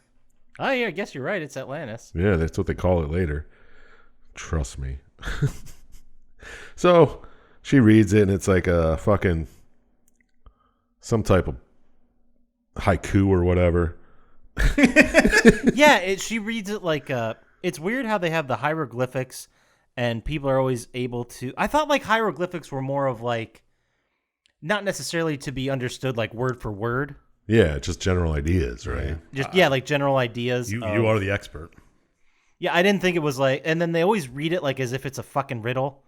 Speaker 3: Oh, yeah, I guess you're right. It's Atlantis.
Speaker 1: Yeah, that's what they call it later. Trust me. So she reads it, and it's like a fucking some type of haiku or whatever.
Speaker 3: Yeah, she reads it like it's weird how they have the hieroglyphics, and people are always able to... I thought like hieroglyphics were more of like, not necessarily to be understood like word for word.
Speaker 1: Yeah, just general ideas, right?
Speaker 3: Just like general ideas.
Speaker 2: You are the expert.
Speaker 3: Yeah, I didn't think it was like... And then they always read it like as if it's a fucking riddle.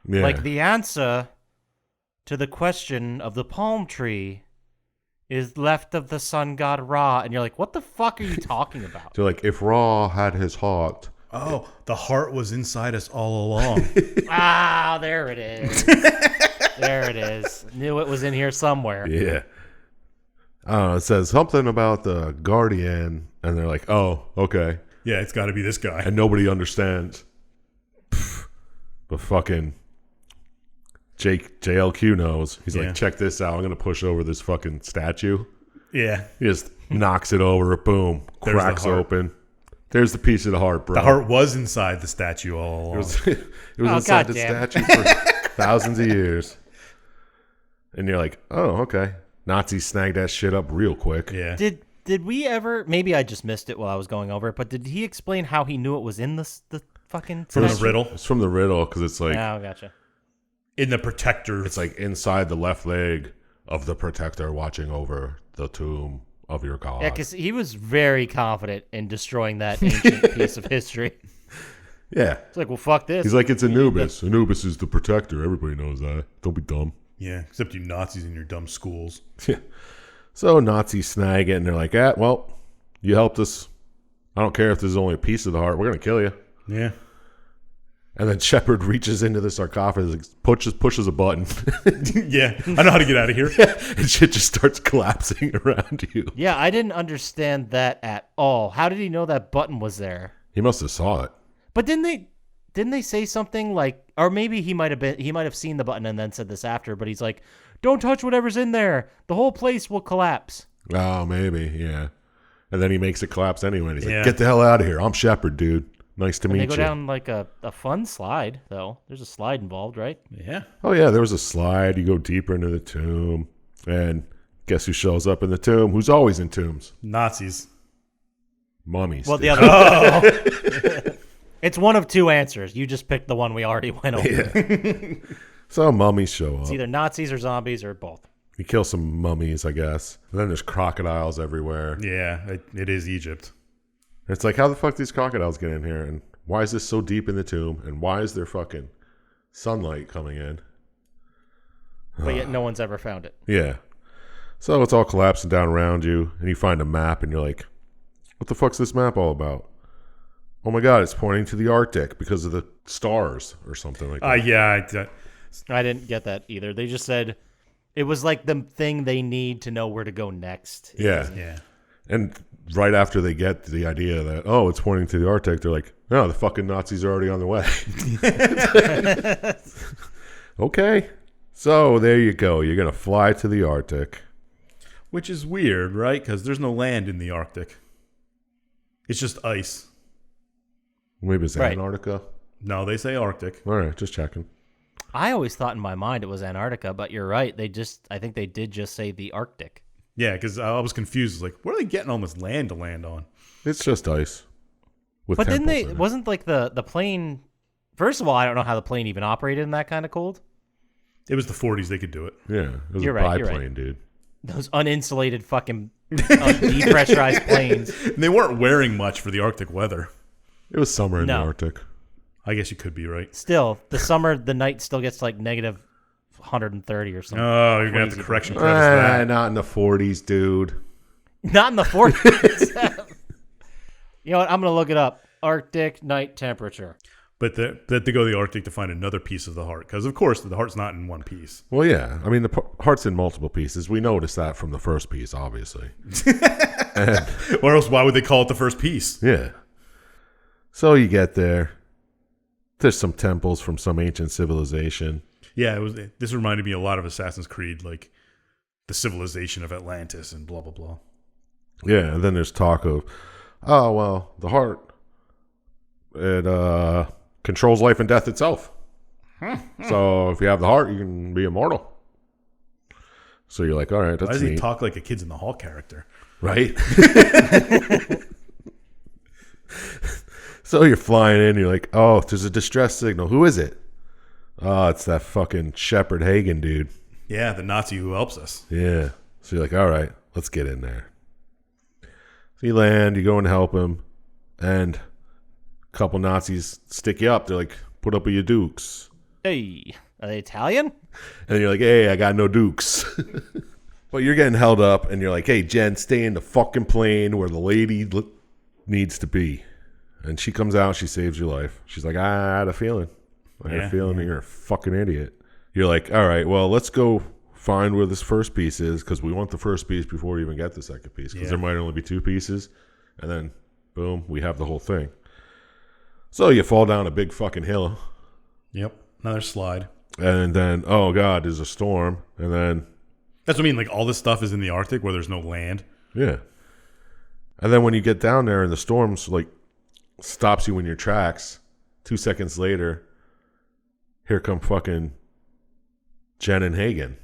Speaker 1: Yeah.
Speaker 3: Like, the answer to the question of the palm tree is left of the sun god Ra. And you're like, what the fuck are you talking about?
Speaker 1: They're like, if Ra had his heart...
Speaker 2: Oh, the heart was inside us all along.
Speaker 3: Ah, there it is. There it is. Knew it was in here somewhere.
Speaker 1: Yeah. It says something about the Guardian, and they're like, oh, okay.
Speaker 2: Yeah, it's got to be this guy.
Speaker 1: And nobody understands. But fucking JLQ knows. He's like, check this out. I'm going to push over this fucking statue.
Speaker 2: Yeah.
Speaker 1: He just knocks it over. Boom. Cracks open. There's the piece of the heart, bro.
Speaker 2: The heart was inside the statue all along.
Speaker 1: It was inside the statue for thousands of years. And you're like, oh, okay. Nazis snagged that shit up real quick.
Speaker 2: Yeah.
Speaker 3: Did we ever... Maybe I just missed it while I was going over it, but did he explain how he knew it was in the fucking...
Speaker 2: From
Speaker 3: statue?
Speaker 2: the riddle?
Speaker 1: It's from the riddle, because it's like...
Speaker 3: Oh, gotcha.
Speaker 2: In the protector.
Speaker 1: It's like inside the left leg of the protector watching over the tomb of your god.
Speaker 3: Yeah, because he was very confident in destroying that ancient piece of history.
Speaker 1: Yeah.
Speaker 3: It's like, well, fuck this.
Speaker 1: He's like, it's Anubis. Anubis is the protector. Everybody knows that. Don't be dumb.
Speaker 2: Yeah, except you Nazis in your dumb schools.
Speaker 1: Yeah. So Nazis snag it, and they're like, well, you helped us. I don't care if this is only a piece of the heart. We're going to kill you.
Speaker 2: Yeah.
Speaker 1: And then Shepard reaches into the sarcophagus, pushes a button,
Speaker 2: Yeah, I know how to get out of here.
Speaker 1: and shit just starts collapsing around you.
Speaker 3: Yeah, I didn't understand that at all. How did he know that button was there?
Speaker 1: He must have saw it.
Speaker 3: But didn't they say something like, or maybe he might have seen the button and then said this after, but he's like, don't touch whatever's in there. The whole place will collapse.
Speaker 1: Oh, maybe, yeah. And then he makes it collapse anyway. And he's
Speaker 2: Yeah.
Speaker 1: like, get the hell out of here. I'm Shepard, dude. Nice to
Speaker 3: And
Speaker 1: meet
Speaker 3: they go
Speaker 1: you.
Speaker 3: down like a fun slide, though. There's a slide involved, right?
Speaker 2: Yeah.
Speaker 1: Oh, yeah, there was a slide. You go deeper into the tomb. And guess who shows up in the tomb? Who's always in tombs?
Speaker 2: Nazis.
Speaker 1: Mummies.
Speaker 3: Well,
Speaker 1: dude.
Speaker 3: the other It's one of two answers. You just picked the one we already went over.
Speaker 1: Yeah. So mummies show up.
Speaker 3: It's either Nazis or zombies or both.
Speaker 1: You kill some mummies, I guess. And then there's crocodiles everywhere.
Speaker 2: Yeah, it is Egypt.
Speaker 1: It's like, how the fuck these crocodiles get in here? And why is this so deep in the tomb? And why is there fucking sunlight coming in?
Speaker 3: But yet no one's ever found it.
Speaker 1: Yeah. So it's all collapsing down around you. And you find a map and you're like, what the fuck's this map all about? Oh my God, it's pointing to the Arctic because of the stars or something like that.
Speaker 2: Yeah.
Speaker 3: I didn't get that either. They just said it was like the thing they need to know where to go next.
Speaker 2: Yeah.
Speaker 1: And right after they get the idea that, oh, it's pointing to the Arctic, they're like, no, the fucking Nazis are already on the way. Okay. So there you go. You're going to fly to the Arctic.
Speaker 2: Which is weird, right? Because there's no land in the Arctic. It's just ice.
Speaker 1: Maybe it's
Speaker 3: Right.
Speaker 1: Antarctica.
Speaker 2: No, they say Arctic.
Speaker 1: All right, just checking.
Speaker 3: I always thought in my mind it was Antarctica, but you're right. I think they did just say the Arctic.
Speaker 2: Yeah, because I was confused. Like, where are they getting all this land to land on?
Speaker 1: It's just ice. With
Speaker 3: But didn't
Speaker 1: temples
Speaker 3: they?
Speaker 1: in it.
Speaker 3: Wasn't like the plane? First of all, I don't know how the plane even operated in that kind of cold.
Speaker 2: It was the 40s. They could do it.
Speaker 1: Yeah, it was
Speaker 3: You're
Speaker 1: a
Speaker 3: right, you're
Speaker 1: biplane,
Speaker 3: right.
Speaker 1: dude.
Speaker 3: Those uninsulated fucking depressurized planes.
Speaker 2: And they weren't wearing much for the Arctic weather.
Speaker 1: It was summer in the
Speaker 3: No.
Speaker 1: Arctic.
Speaker 2: I guess you could be right.
Speaker 3: Still, the summer, the night still gets like negative 130 or something.
Speaker 2: Oh, you're going to have
Speaker 3: Crazy.
Speaker 2: to correction credits for that.
Speaker 1: Not in the 40s, dude.
Speaker 3: Not in the 40s. You know what? I'm going to look it up. Arctic night temperature.
Speaker 2: But they had to go to the Arctic to find another piece of the heart. Because, of course, the heart's not in one piece.
Speaker 1: Well, yeah. I mean, the heart's in multiple pieces. We noticed that from the first piece, obviously.
Speaker 2: Or else, why would they call it the first piece?
Speaker 1: Yeah. So you get there. There's some temples from some ancient civilization.
Speaker 2: Yeah, this reminded me a lot of Assassin's Creed, like the civilization of Atlantis and blah, blah, blah.
Speaker 1: Yeah, and then there's talk of, oh, well, the heart, it controls life and death itself. So if you have the heart, you can be immortal. So you're like, all right,
Speaker 2: Why
Speaker 1: that's
Speaker 2: does he
Speaker 1: neat.
Speaker 2: talk like a Kids in the Hall character?
Speaker 1: Right? So you're flying in, you're like, oh, there's a distress signal. Who is it? Oh, it's that fucking Shepard Hagen dude.
Speaker 2: Yeah, the Nazi who helps us.
Speaker 1: Yeah. So you're like, all right, let's get in there. So you land, you go and help him, and a couple Nazis stick you up. They're like, put up with your dukes.
Speaker 3: Hey, are they Italian?
Speaker 1: And you're like, hey, I got no dukes. But you're getting held up, and you're like, hey, Jen, stay in the fucking plane where the lady needs to be. And she comes out, she saves your life. She's like, I had a feeling. I had a feeling that you're a fucking idiot. You're like, all right, well, let's go find where this first piece is, because we want the first piece before we even get the second piece, because there might only be two pieces. And then, boom, we have the whole thing. So you fall down a big fucking hill.
Speaker 2: Yep, another slide.
Speaker 1: And then, oh, God, there's a storm. And then,
Speaker 2: That's what I mean. Like, all this stuff is in the Arctic where there's no land.
Speaker 1: yeah. And then when you get down there and the storm's like stops you in your tracks, 2 seconds later, here come fucking Jen and Hagen.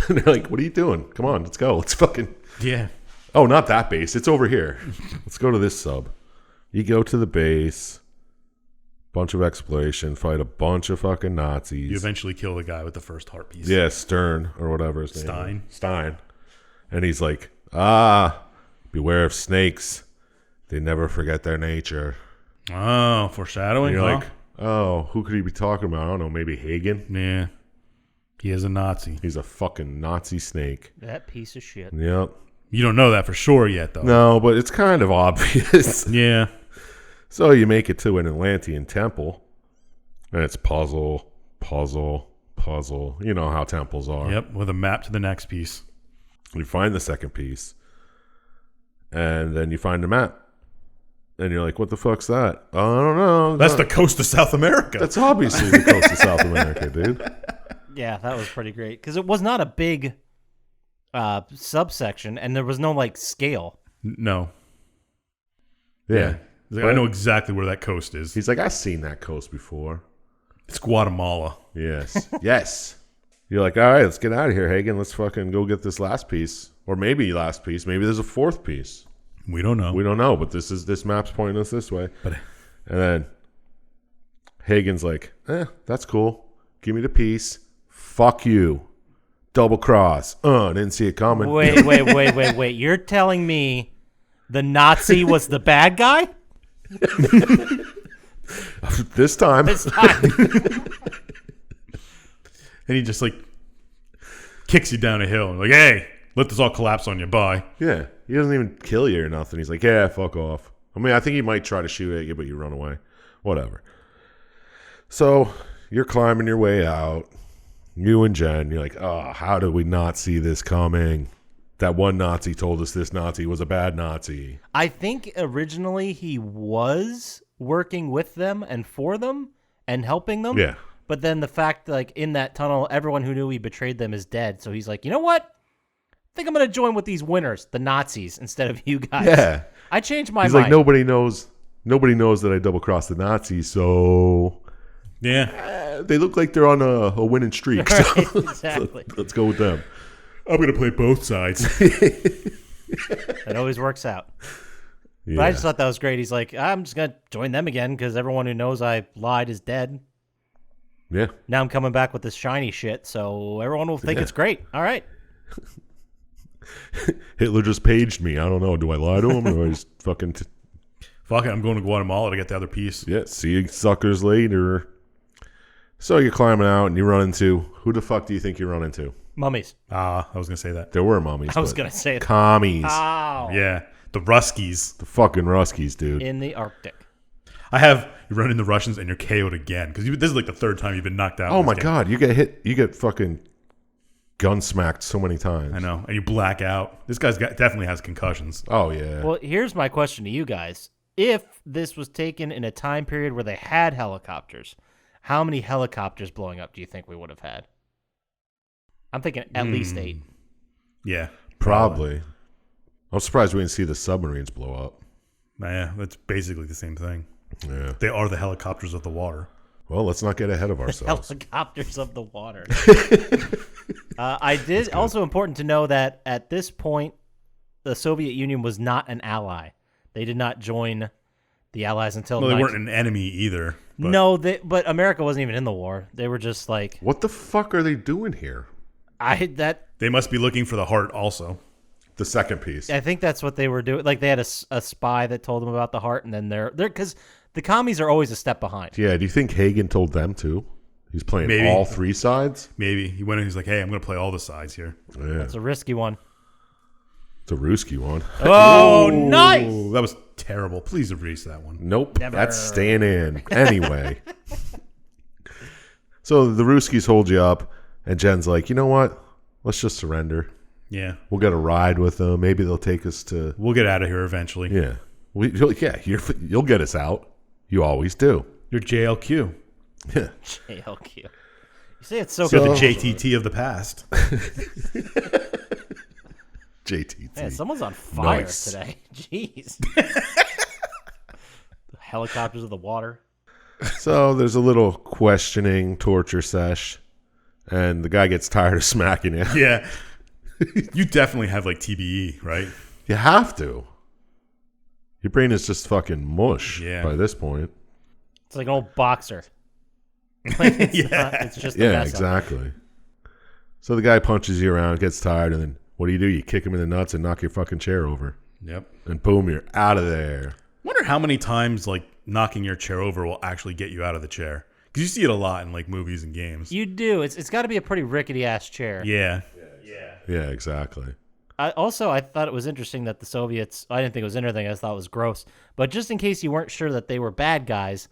Speaker 1: And they're like, what are you doing? Come on, let's go. Let's fucking...
Speaker 2: Yeah.
Speaker 1: Oh, not that base. It's over here. Let's go to this sub. You go to the base, bunch of exploration, fight a bunch of fucking Nazis.
Speaker 2: You eventually kill the guy with the first heart piece.
Speaker 1: Yeah, Stern or whatever his name
Speaker 2: Stein.
Speaker 1: is. Stein. And he's like, beware of snakes. They never forget their nature.
Speaker 2: Oh, foreshadowing.
Speaker 1: And you're
Speaker 2: huh?
Speaker 1: like, oh, who could he be talking about? I don't know, maybe Hagen?
Speaker 2: Yeah. He is a Nazi.
Speaker 1: He's a fucking Nazi snake.
Speaker 3: That piece of shit.
Speaker 1: Yep.
Speaker 2: You don't know that for sure yet, though.
Speaker 1: No, but it's kind of obvious.
Speaker 2: Yeah.
Speaker 1: So you make it to an Atlantean temple, And it's puzzle, puzzle, puzzle. You know how temples are.
Speaker 2: Yep, with a map to the next piece.
Speaker 1: You find the second piece, and then you find the map. And you're like, what the fuck's that? Oh, I don't know.
Speaker 2: That's the coast of South America.
Speaker 1: That's obviously the coast of South America, dude.
Speaker 3: Yeah, that was pretty great. Because it was not a big subsection, and there was no, like, scale.
Speaker 2: No.
Speaker 1: Yeah.
Speaker 2: He's like, I know exactly where that coast is.
Speaker 1: He's like, I've seen that coast before.
Speaker 2: It's Guatemala.
Speaker 1: Yes. Yes. You're like, all right, let's get out of here, Hagen. Let's fucking go get this last piece. Or maybe last piece. Maybe there's a fourth piece.
Speaker 2: We don't know.
Speaker 1: We don't know, but this map's pointing us this way. And then Hagen's like, that's cool. Give me the piece. Fuck you. Double cross. Didn't see it coming.
Speaker 3: Wait. You're telling me the Nazi was the bad guy?
Speaker 1: This time.
Speaker 2: And he just like kicks you down a hill and like, hey, let this all collapse on you. Bye.
Speaker 1: Yeah. He doesn't even kill you or nothing. He's like, yeah, fuck off. I mean, I think he might try to shoot at you, but you run away. Whatever. So you're climbing your way out. You and Jen, you're like, oh, how did we not see this coming? That one Nazi told us this Nazi was a bad Nazi.
Speaker 3: I think originally he was working with them and for them and helping them.
Speaker 1: Yeah.
Speaker 3: But then the fact, like, in that tunnel, everyone who knew he betrayed them is dead. So he's like, you know what? I think I'm going to join with these winners, the Nazis, instead of you guys.
Speaker 1: Yeah.
Speaker 3: I changed my
Speaker 1: He's
Speaker 3: mind.
Speaker 1: like, nobody knows that I double-crossed the Nazis, so...
Speaker 2: Yeah.
Speaker 1: They look like they're on a winning streak.
Speaker 3: Right,
Speaker 1: So
Speaker 3: exactly.
Speaker 1: let's go with them.
Speaker 2: I'm going to play both sides.
Speaker 3: It always works out.
Speaker 1: Yeah.
Speaker 3: But I just thought that was great. He's like, I'm just going to join them again because everyone who knows I lied is dead.
Speaker 1: Yeah.
Speaker 3: Now I'm coming back with this shiny shit, so everyone will think it's great. All right.
Speaker 1: Hitler just paged me. I don't know. Do I lie to him or do I just fucking...
Speaker 2: Fuck it, I'm going to Guatemala to get the other piece.
Speaker 1: Yeah, see you suckers later. So you're climbing out and you run into... Who the fuck do you think you run into?
Speaker 3: Mummies.
Speaker 2: I was going to say that.
Speaker 1: There were mummies.
Speaker 3: I was going to say it.
Speaker 1: Commies.
Speaker 3: Ow.
Speaker 2: Yeah, the Ruskies.
Speaker 1: The fucking Ruskies, dude.
Speaker 3: In the Arctic.
Speaker 2: You run into Russians and you're KO'd again. Because this is like the third time you've been knocked out.
Speaker 1: Oh my God, you get hit. You get fucking gun smacked so many times.
Speaker 2: I know. And you black out. This guy's definitely has concussions.
Speaker 1: Oh, yeah.
Speaker 3: Well, here's my question to you guys. If this was taken in a time period where they had helicopters, how many helicopters blowing up do you think we would have had? I'm thinking at least 8.
Speaker 2: Yeah.
Speaker 1: Probably. I'm surprised we didn't see the submarines blow up.
Speaker 2: Yeah, that's basically the same thing.
Speaker 1: Yeah.
Speaker 2: They are the helicopters of the water.
Speaker 1: Well, let's not get ahead of ourselves.
Speaker 3: Helicopters of the water. I did also important to know that at this point, the Soviet Union was not an ally. They did not join the Allies until...
Speaker 2: Well, they weren't an enemy either. But.
Speaker 3: No, but America wasn't even in the war. They were just like...
Speaker 1: What the fuck are they doing here?
Speaker 2: They must be looking for the heart also.
Speaker 1: The second piece.
Speaker 3: I think that's what they were doing. Like, they had a spy that told them about the heart, and then they're... Because the commies are always a step behind.
Speaker 1: Yeah, do you think Hagen told them too? He's playing
Speaker 2: Maybe.
Speaker 1: all 3 sides?
Speaker 2: Maybe. He went in and he's like, hey, I'm going to play all the sides here.
Speaker 1: Yeah.
Speaker 3: That's a risky one.
Speaker 1: It's a Ruski one.
Speaker 3: Oh, nice!
Speaker 2: Oh, that was terrible. Please erase that one.
Speaker 1: Nope.
Speaker 3: Never.
Speaker 1: That's staying in. Anyway. So the Ruskies hold you up, and Jen's like, you know what? Let's just surrender.
Speaker 2: Yeah.
Speaker 1: We'll get a ride with them. Maybe they'll take us to...
Speaker 2: We'll get out of here eventually.
Speaker 1: Yeah. You'll get us out. You always do.
Speaker 2: You're JLQ.
Speaker 1: Yeah.
Speaker 3: JLQ. You say it's so
Speaker 2: You're
Speaker 3: cool.
Speaker 2: the JTT of the past.
Speaker 1: JTT.
Speaker 3: Man, someone's on fire
Speaker 1: Nice.
Speaker 3: today. Jeez. The helicopters of the water.
Speaker 1: So there's a little questioning torture sesh, and the guy gets tired of smacking you.
Speaker 2: Yeah. You definitely have like TBE, right?
Speaker 1: You have to. Your brain is just fucking mush by this point.
Speaker 3: It's like an old boxer. Like it's it's just a
Speaker 1: Yeah,
Speaker 3: mess up.
Speaker 1: exactly. So the guy punches you around, gets tired, and then what do? You kick him in the nuts and knock your fucking chair over.
Speaker 2: Yep.
Speaker 1: And boom, you're out of there.
Speaker 2: Wonder how many times like knocking your chair over will actually get you out of the chair. Because you see it a lot in like movies and games.
Speaker 3: You do. It's got to be a pretty rickety ass chair.
Speaker 2: Yeah.
Speaker 1: Yeah, exactly.
Speaker 3: I thought it was interesting that the Soviets, I didn't think it was interesting, I just thought it was gross. But just in case you weren't sure that they were bad guys,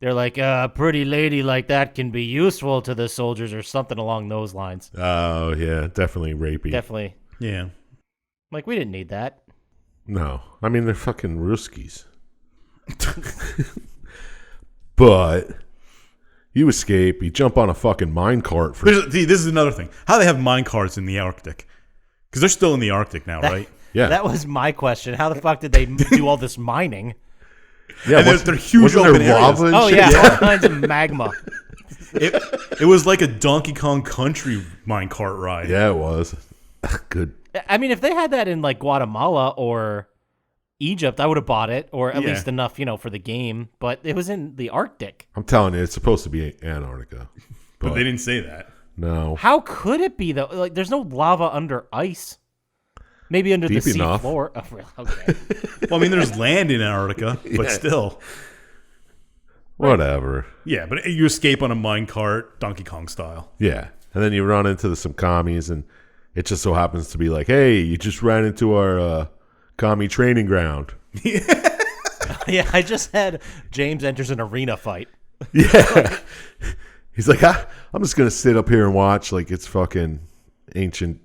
Speaker 3: They're like, a pretty lady like that can be useful to the soldiers or something along those lines.
Speaker 1: Oh, yeah. Definitely rapey.
Speaker 3: Definitely.
Speaker 2: Yeah.
Speaker 3: Like, we didn't need that.
Speaker 1: No. I mean, they're fucking Ruskies. But you escape. You jump on a fucking minecart.
Speaker 2: See, this is another thing. How they have mine carts in the Arctic? Because they're still in the Arctic now, right?
Speaker 1: Yeah.
Speaker 3: That was my question. How the fuck did they do all this mining?
Speaker 1: Yeah,
Speaker 2: And they're huge
Speaker 1: wasn't
Speaker 2: open
Speaker 1: there
Speaker 2: areas.
Speaker 1: lava and
Speaker 3: Oh,
Speaker 1: shit?
Speaker 3: yeah, all kinds of magma.
Speaker 2: It was like a Donkey Kong Country minecart ride.
Speaker 1: Yeah, it was. Good.
Speaker 3: I mean, if they had that in, like, Guatemala or Egypt, I would have bought it, or at least enough, for the game. But it was in the Arctic.
Speaker 1: I'm telling you, it's supposed to be Antarctica.
Speaker 2: But they didn't say that.
Speaker 1: No.
Speaker 3: How could it be, though? Like, there's no lava under ice. Maybe under
Speaker 1: Deep
Speaker 3: the sea
Speaker 1: enough.
Speaker 3: floor. Oh, really? Okay.
Speaker 2: Well, I mean, there's land in Antarctica, but still.
Speaker 1: Whatever.
Speaker 2: Yeah, but you escape on a minecart, Donkey Kong style.
Speaker 1: Yeah. And then you run into some commies, and it just so happens to be like, hey, you just ran into our commie training ground.
Speaker 3: Yeah, I just had James enters an arena fight.
Speaker 1: Yeah. He's like, I'm just going to sit up here and watch like it's fucking ancient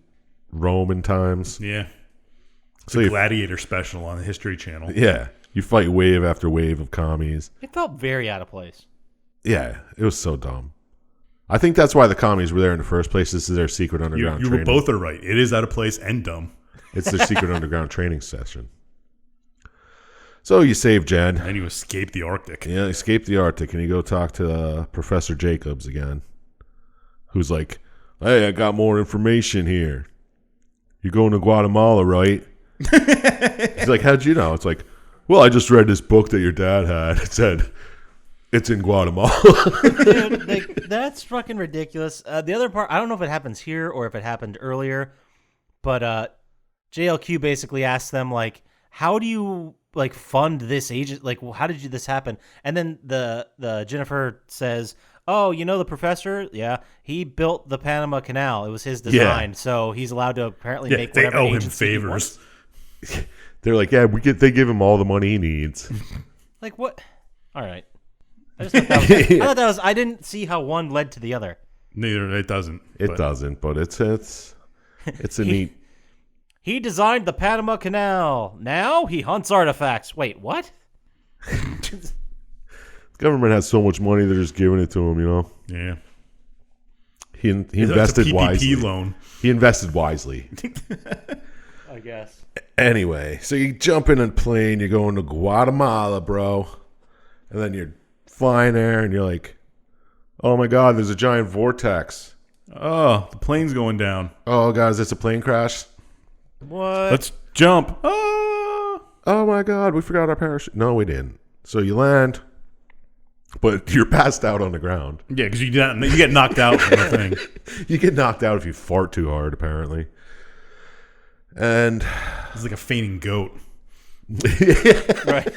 Speaker 1: Roman times.
Speaker 2: Yeah. It's
Speaker 1: So
Speaker 2: a
Speaker 1: you-
Speaker 2: Gladiator special on the History Channel.
Speaker 1: Yeah. You fight wave after wave of commies.
Speaker 3: It felt very out of place.
Speaker 1: Yeah. It was so dumb. I think that's why the commies were there in the first place. This is their secret underground
Speaker 2: You were
Speaker 1: training.
Speaker 2: both are right. It is out of place and dumb.
Speaker 1: It's their secret underground training session. So you save Jen.
Speaker 2: And you escape the Arctic.
Speaker 1: Yeah, escape the Arctic, and you go talk to Professor Jacobs again, who's like, hey, I got more information here. You're going to Guatemala, right? He's like, how'd you know? It's like, well, I just read this book that your dad had. It said, it's in Guatemala.
Speaker 3: Dude, that's fucking ridiculous. The other part, I don't know if it happens here or if it happened earlier, but JLQ basically asks them, like, how do you like fund this agent? Like, how did this happen? And then the Jennifer says, oh, the professor? Yeah, he built the Panama Canal. It was his design, so he's allowed to apparently make
Speaker 2: they
Speaker 3: whatever
Speaker 2: owe him
Speaker 3: agency he
Speaker 2: favors.
Speaker 3: wants.
Speaker 1: They're like, yeah, they give him all the money he needs.
Speaker 3: Like, what? All right. I just thought I thought that was. I didn't see how one led to the other.
Speaker 2: Neither, it doesn't.
Speaker 1: It
Speaker 2: but
Speaker 1: doesn't, but it's a neat.
Speaker 3: He designed the Panama Canal. Now he hunts artifacts. Wait, what?
Speaker 1: The government has so much money, they're just giving it to him,
Speaker 2: Yeah.
Speaker 1: He
Speaker 2: It's
Speaker 1: invested
Speaker 2: a PPP
Speaker 1: wisely.
Speaker 2: loan.
Speaker 1: He invested wisely.
Speaker 3: I guess.
Speaker 1: Anyway, so you jump in a plane, you're going to Guatemala, bro. And then you're flying there, and you're like, oh my God, there's a giant vortex.
Speaker 2: Oh, the plane's going down.
Speaker 1: Oh, guys, it's a plane crash.
Speaker 3: What?
Speaker 2: Let's jump. Oh.
Speaker 1: Oh my God, we forgot our parachute. No, we didn't. So you land, but you're passed out on the ground.
Speaker 2: Yeah, because you get knocked out from the thing.
Speaker 1: You get knocked out if you fart too hard, apparently. And
Speaker 2: It's like a fainting goat.
Speaker 3: Right.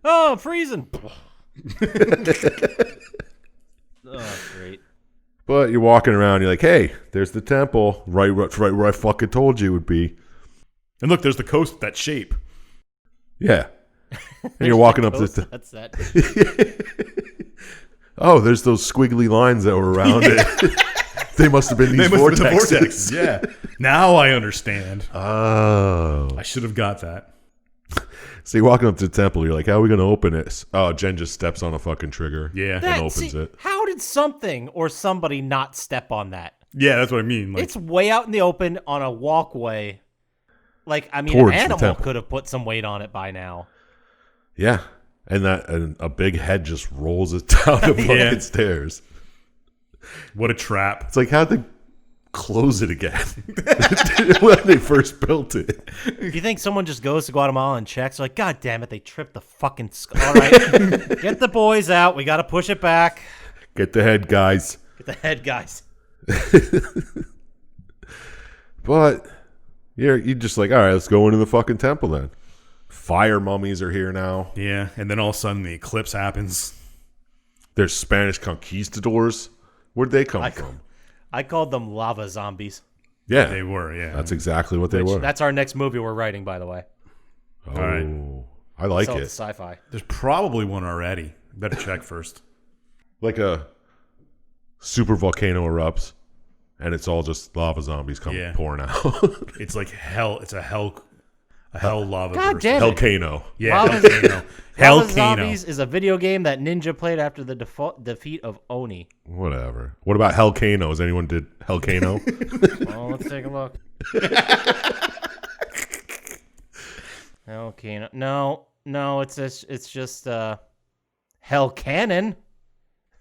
Speaker 3: Oh, I'm freezing. Oh, great.
Speaker 1: but you're walking around, you're like, hey, there's the temple, right where I fucking told you it would be.
Speaker 2: And look, there's the coast, that shape.
Speaker 1: Yeah. And you're walking up to the
Speaker 3: That's that.
Speaker 1: oh, there's those squiggly lines that were around it. They must have been these
Speaker 2: They must have been the
Speaker 1: vortexes.
Speaker 2: vortex. Yeah. Now I understand.
Speaker 1: Oh.
Speaker 2: I should have got that.
Speaker 1: So you're walking up to the temple, you're like, how are we going to open this? Oh, Jen just steps on a fucking trigger.
Speaker 2: Yeah.
Speaker 1: And opens it.
Speaker 3: How did something or somebody not step on that?
Speaker 2: Yeah, that's what I mean. Like,
Speaker 3: It's way out in the open on a walkway. Like, I mean,
Speaker 1: Towards
Speaker 3: an
Speaker 1: the
Speaker 3: animal
Speaker 1: temple.
Speaker 3: could have put some weight on it by now.
Speaker 1: Yeah. And a big head just rolls it down the fucking
Speaker 2: Yeah.
Speaker 1: stairs.
Speaker 2: what a trap.
Speaker 1: It's like, how'd they close it again when they first built it?
Speaker 3: You think someone just goes to Guatemala and checks? Like, God damn it, they tripped the fucking skull. All right, get the boys out. We got to push it back.
Speaker 1: Get the head, guys.
Speaker 3: Get the head, guys.
Speaker 1: But you're just like, all right, let's go into the fucking temple then. Fire mummies are here now.
Speaker 2: Yeah. And then all of a sudden the eclipse happens.
Speaker 1: There's Spanish conquistadors. Where'd they come from?
Speaker 3: I called them lava zombies.
Speaker 1: Yeah,
Speaker 2: They were, yeah.
Speaker 1: that's exactly what they were.
Speaker 3: That's our next movie we're writing, by the way.
Speaker 1: Oh,
Speaker 2: right.
Speaker 1: I like
Speaker 3: So
Speaker 1: it.
Speaker 3: it's sci-fi.
Speaker 2: There's probably one already. Better check first.
Speaker 1: Like a super volcano erupts, and it's all just lava zombies coming pouring out.
Speaker 2: It's like hell. It's a hell lava.
Speaker 3: God damn it.
Speaker 1: Hellcano.
Speaker 2: Yeah,
Speaker 3: Lava-
Speaker 2: Hellcano.
Speaker 3: Lava
Speaker 2: Hellcano.
Speaker 3: Zombies is a video game that Ninja played after the defeat of Oni.
Speaker 1: Whatever. What about Hellcano? Has anyone did Hellcano?
Speaker 3: Well, let's take a look. Hellcano. No, it's just Hell Cannon.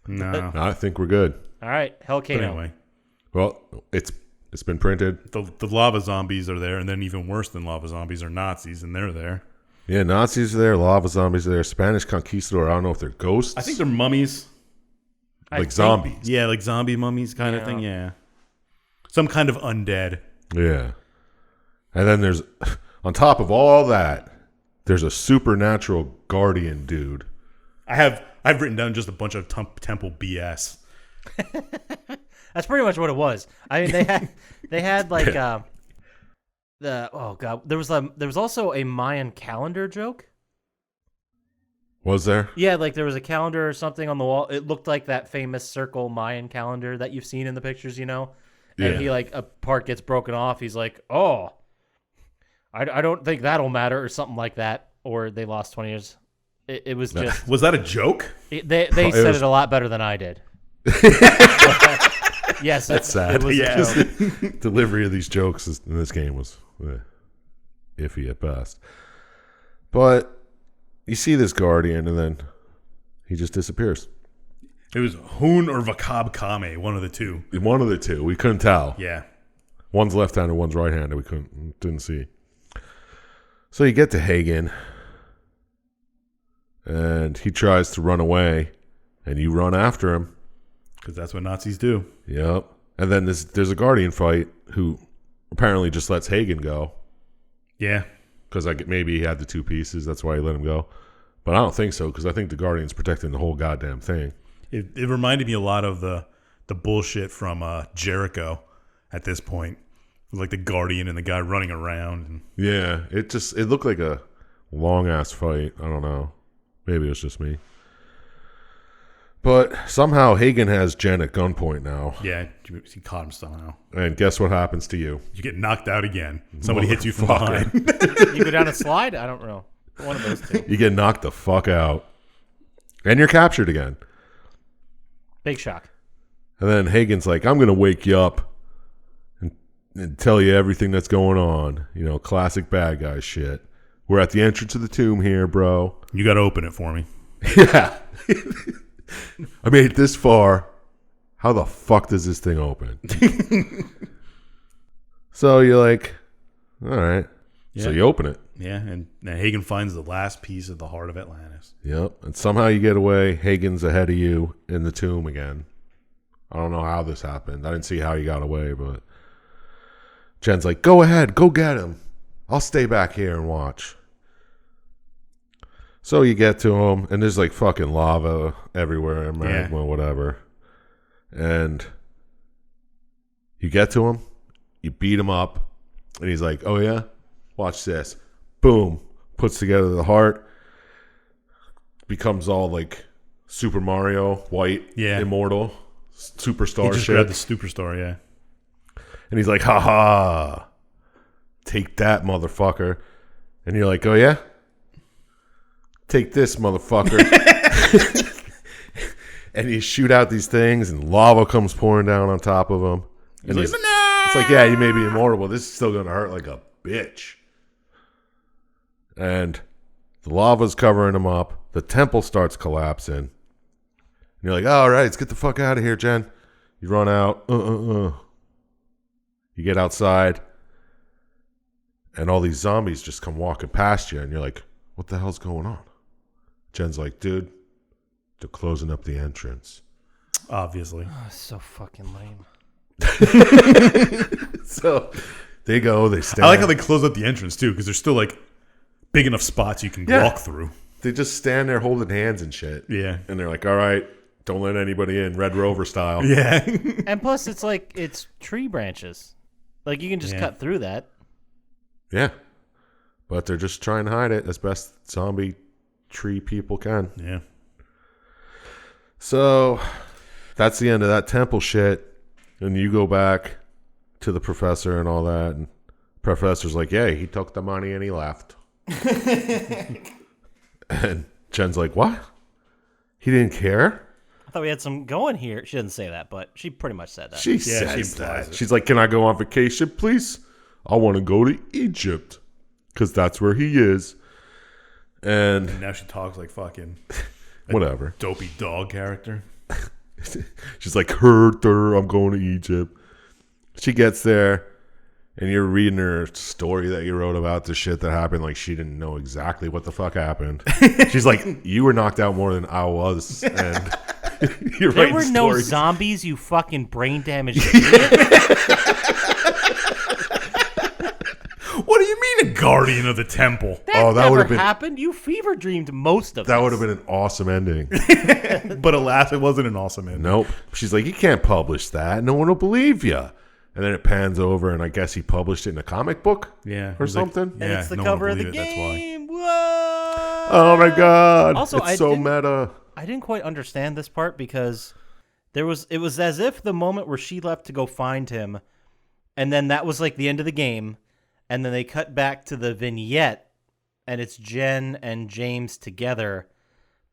Speaker 2: No.
Speaker 1: I think we're good.
Speaker 3: All right, Hellcano.
Speaker 2: But anyway,
Speaker 1: Well, it's been printed.
Speaker 2: the lava zombies are there, and then even worse than lava zombies are Nazis, and they're there.
Speaker 1: Yeah, Nazis are there, lava zombies are there, Spanish conquistador. I don't know if they're ghosts.
Speaker 2: I think they're mummies.
Speaker 1: zombies.
Speaker 2: Yeah, like zombie mummies kind of thing. Yeah, some kind of undead.
Speaker 1: Yeah. And then there's, on top of all that, there's a supernatural guardian dude.
Speaker 2: I've written down just a bunch of temple BS.
Speaker 3: That's pretty much what it was. I mean, they had like there was also a Mayan calendar joke.
Speaker 1: Was there?
Speaker 3: Yeah, like there was a calendar or something on the wall. It looked like that famous circle Mayan calendar that you've seen in the pictures, And he like a part gets broken off. He's like, "Oh, I don't think that'll matter," or something like that. Or they lost 20 years. It was just.
Speaker 2: Was that a joke?
Speaker 3: They said it a lot better than I did. Yes,
Speaker 1: That's sad.
Speaker 3: It was a joke.
Speaker 1: Delivery of these jokes in this game was iffy at best. But you see this guardian, and then he just disappears.
Speaker 2: It was Hoon or Vakab Kame, one of the two.
Speaker 1: One of the two. We couldn't tell.
Speaker 2: Yeah.
Speaker 1: One's left-handed, one's right-handed. We didn't see. So you get to Hagen, and he tries to run away, and you run after him.
Speaker 2: Because that's what Nazis do.
Speaker 1: Yep. And then there's a guardian fight who apparently just lets Hagen go.
Speaker 2: Yeah.
Speaker 1: Because maybe he had the two pieces. That's why he let him go. But I don't think so, because I think the guardian's protecting the whole goddamn thing.
Speaker 2: It reminded me a lot of the bullshit from Jericho at this point. Like the guardian and the guy running around. And
Speaker 1: Yeah. It looked like a long-ass fight. I don't know. Maybe it was just me. But somehow Hagen has Jen at gunpoint now.
Speaker 2: yeah, he caught him somehow.
Speaker 1: And guess what happens to you?
Speaker 2: You get knocked out again. Somebody hits you from
Speaker 1: Motherfucker.
Speaker 2: behind.
Speaker 3: You go down a slide? I don't know. One of those two.
Speaker 1: You get knocked the fuck out. And you're captured again.
Speaker 3: Big shock.
Speaker 1: And then Hagen's like, I'm going to wake you up and tell you everything that's going on. Classic bad guy shit. We're at the entrance of the tomb here, bro.
Speaker 2: You got to open it for me.
Speaker 1: Yeah. I made it this far. How the fuck does this thing open? So you're like, all right.
Speaker 2: Yeah.
Speaker 1: So you open it.
Speaker 2: Yeah, and Hagen finds the last piece of the heart of Atlantis.
Speaker 1: Yep. And somehow you get away. Hagen's ahead of you in the tomb again. I don't know how this happened. I didn't see how you got away, but Jen's like, go ahead. Go get him. I'll stay back here and watch. So you get to him, and there's like fucking lava everywhere and magma, whatever. And you get to him, you beat him up, and he's like, oh yeah? Watch this. Boom. Puts together the heart. Becomes all like Super Mario, white, immortal, superstar
Speaker 2: He just
Speaker 1: shit.
Speaker 2: grabbed the superstar, yeah.
Speaker 1: And he's like, ha ha. Take that, motherfucker. And you're like, oh yeah? Take this, motherfucker. And you shoot out these things, and lava comes pouring down on top of him. And
Speaker 2: He's like,
Speaker 1: it's like, yeah, you may be immortal, but this is still going to hurt like a bitch. And the lava's covering him up. The temple starts collapsing. And you're like, all right, let's get the fuck out of here, Jen. You run out. You get outside. And all these zombies just come walking past you. And you're like, what the hell's going on? Jen's like, dude, they're closing up the entrance.
Speaker 2: Obviously.
Speaker 3: Oh, so fucking lame.
Speaker 1: So they go, they stand.
Speaker 2: I like how they close up the entrance, too, because there's still, like, big enough spots you can walk through.
Speaker 1: They just stand there holding hands and shit.
Speaker 2: Yeah.
Speaker 1: And they're like, all right, don't let anybody in. Red Rover style.
Speaker 2: Yeah.
Speaker 3: And plus, it's tree branches. Like, you can just cut through that.
Speaker 1: Yeah. But they're just trying to hide it as best zombie tree people can.
Speaker 2: Yeah.
Speaker 1: So that's the end of that temple shit. And you go back to the professor and all that. And professor's like, yeah, he took the money and he left. And Jen's like, what? He didn't care?
Speaker 3: I thought we had some going here. She doesn't say that, but she pretty much said that.
Speaker 1: She says that. She's like, can I go on vacation, please? I want to go to Egypt. Because that's where he is. And
Speaker 2: now she talks like fucking
Speaker 1: whatever.
Speaker 2: Dopey dog character.
Speaker 1: She's like, Herther, I'm going to Egypt. She gets there, and you're reading her story that you wrote about the shit that happened. Like, she didn't know exactly what the fuck happened. She's like, you were knocked out more than I was. And you're
Speaker 3: there
Speaker 1: writing
Speaker 3: were no
Speaker 1: stories.
Speaker 3: zombies, you fucking brain damaged idiot.
Speaker 2: What do you mean a guardian of the temple?
Speaker 3: That
Speaker 1: that would have
Speaker 3: never
Speaker 1: been
Speaker 3: happened. You fever dreamed most of
Speaker 1: that
Speaker 3: this.
Speaker 1: would have been an awesome ending.
Speaker 2: But alas, it wasn't an awesome ending.
Speaker 1: Nope. She's like, you can't publish that. No one will believe you. And then it pans over, and I guess he published it in a comic book,
Speaker 2: Yeah.
Speaker 1: or
Speaker 2: he's like,
Speaker 1: something.
Speaker 3: And it's the
Speaker 2: no one
Speaker 3: cover
Speaker 2: will
Speaker 3: of the
Speaker 2: believe it, that's why.
Speaker 3: game. Whoa!
Speaker 1: Oh my god!
Speaker 3: Also,
Speaker 1: it's
Speaker 3: I
Speaker 1: so
Speaker 3: didn't-
Speaker 1: meta.
Speaker 3: I didn't quite understand this part because it was as if the moment where she left to go find him, and then that was like the end of the game, and then they cut back to the vignette, and it's Jen and James together.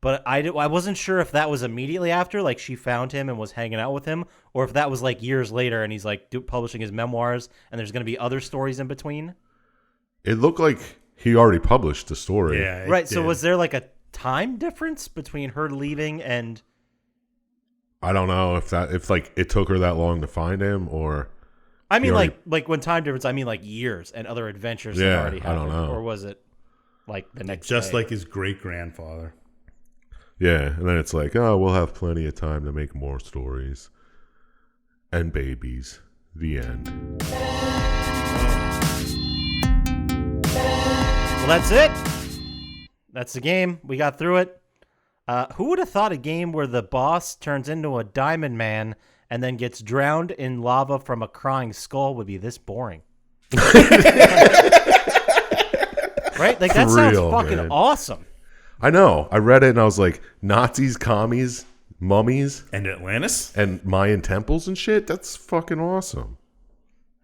Speaker 3: But I wasn't sure if that was immediately after, like she found him and was hanging out with him, or if that was like years later and he's like publishing his memoirs and there's going to be other stories in between.
Speaker 1: It looked like he already published the story.
Speaker 2: Yeah.
Speaker 3: Right. So was there like a time difference between her leaving and?
Speaker 1: I don't know if like it took her that long to find him, or
Speaker 3: I mean,
Speaker 1: He already-
Speaker 3: like when time difference, I mean like years and other adventures that
Speaker 1: Yeah,
Speaker 3: already
Speaker 1: I don't
Speaker 3: happened.
Speaker 1: know.
Speaker 3: Or was it like the next
Speaker 2: Just
Speaker 3: day?
Speaker 2: like his great grandfather.
Speaker 1: yeah. And then it's like, oh, we'll have plenty of time to make more stories and babies. The end.
Speaker 3: Well, that's it. That's the game. We got through it. Who would have thought a game where the boss turns into a diamond man and then gets drowned in lava from a crying skull would be this boring? Right? Like, that
Speaker 1: For
Speaker 3: sounds
Speaker 1: real,
Speaker 3: fucking
Speaker 1: man.
Speaker 3: awesome.
Speaker 1: I know. I read it and I was like, Nazis, commies, mummies,
Speaker 2: And Atlantis?
Speaker 1: and Mayan temples and shit. That's fucking awesome.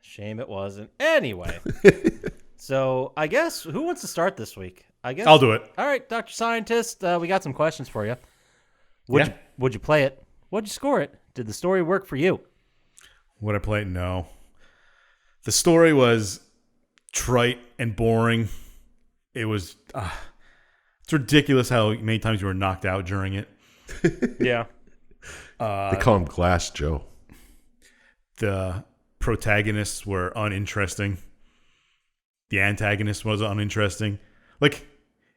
Speaker 3: Shame it wasn't. Anyway. So, I guess, who wants to start this week? I guess
Speaker 2: I'll do it.
Speaker 3: All right, Dr. Scientist, we got some questions for you.
Speaker 2: Yeah.
Speaker 3: Would you play it? Would you score it? Did the story work for you?
Speaker 2: Would I play it? No. The story was trite and boring. It was... it's ridiculous how many times you were knocked out during it.
Speaker 3: Yeah.
Speaker 1: They call him Glass Joe.
Speaker 2: The protagonists were uninteresting. The antagonist was uninteresting. Like,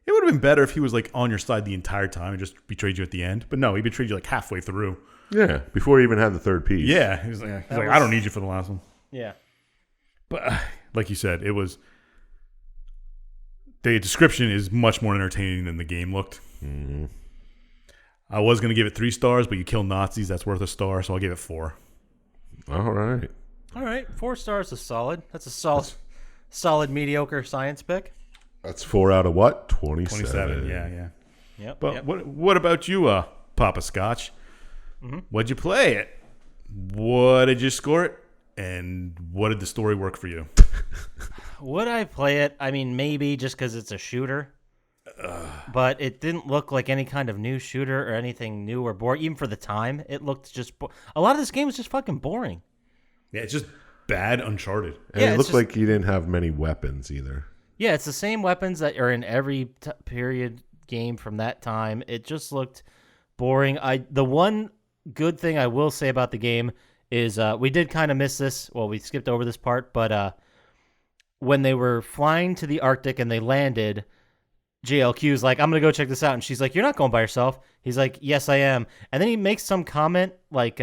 Speaker 2: it would have been better if he was like on your side the entire time and just betrayed you at the end. But no, he betrayed you like halfway through.
Speaker 1: Yeah, before he even had the third piece.
Speaker 2: Yeah, he's like, I don't need you for the last one.
Speaker 3: Yeah.
Speaker 2: But like you said, it was... The description is much more entertaining than the game looked.
Speaker 1: Mm-hmm.
Speaker 2: I was going to give it 3 stars, but you kill Nazis. That's worth a star, so I'll give it 4.
Speaker 1: All right.
Speaker 3: All right, 4 stars is solid. That's a solid mediocre science pick.
Speaker 1: That's 4 out of what? 27.
Speaker 2: 27, yeah.
Speaker 3: Yep.
Speaker 2: But
Speaker 3: yep.
Speaker 2: what about you, Poppascotch? What'd you play it? What did you score it? And what did the story work for you?
Speaker 3: Would I play it? I mean, maybe just because it's a shooter. But it didn't look like any kind of new shooter or anything new or boring. Even for the time, it looked just... a lot of this game was just fucking boring.
Speaker 2: Yeah, it's just bad Uncharted.
Speaker 1: And
Speaker 3: Yeah,
Speaker 1: it
Speaker 3: it's
Speaker 1: looked
Speaker 3: just-
Speaker 1: like you didn't have many weapons either.
Speaker 3: Yeah, it's the same weapons that are in every period game from that time. It just looked boring. The one good thing I will say about the game is we did kind of miss this. Well, we skipped over this part, but when they were flying to the Arctic and they landed, JLQ's like, I'm going to go check this out. And she's like, you're not going by yourself. He's like, yes, I am. And then he makes some comment like,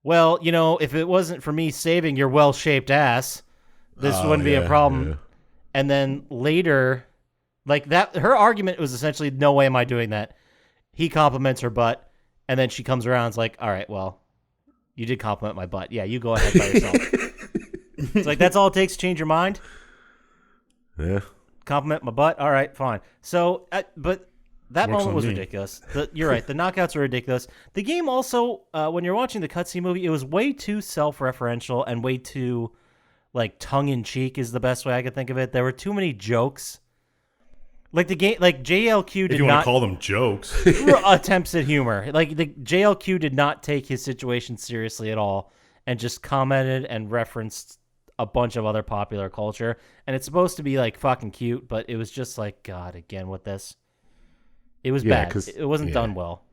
Speaker 3: well, you know, if it wasn't for me saving your well-shaped ass, this wouldn't be a problem.
Speaker 1: Yeah.
Speaker 3: And then later, like that, her argument was essentially, no way am I doing that. He compliments her butt, and then she comes around and is like, all right, well, you did compliment my butt. Yeah, you go ahead by yourself. It's like, that's all it takes to change your mind?
Speaker 1: Yeah.
Speaker 3: Compliment my butt? All right, fine. So, but That
Speaker 2: Works
Speaker 3: moment
Speaker 2: on
Speaker 3: was
Speaker 2: me.
Speaker 3: ridiculous. You're right. The knockouts are ridiculous. The game also, when you're watching the cutscene movie, it was way too self-referential and way too, like, tongue-in-cheek is the best way I could think of it. There were too many jokes. Like the game, like JLQ did
Speaker 2: If you want
Speaker 3: not
Speaker 2: to call them jokes.
Speaker 3: attempts at humor. Like the JLQ did not take his situation seriously at all, and just commented and referenced a bunch of other popular culture. And it's supposed to be like fucking cute, but it was just like, God, again with this. It was
Speaker 1: Yeah,
Speaker 3: bad.
Speaker 1: 'cause-
Speaker 3: It wasn't done well,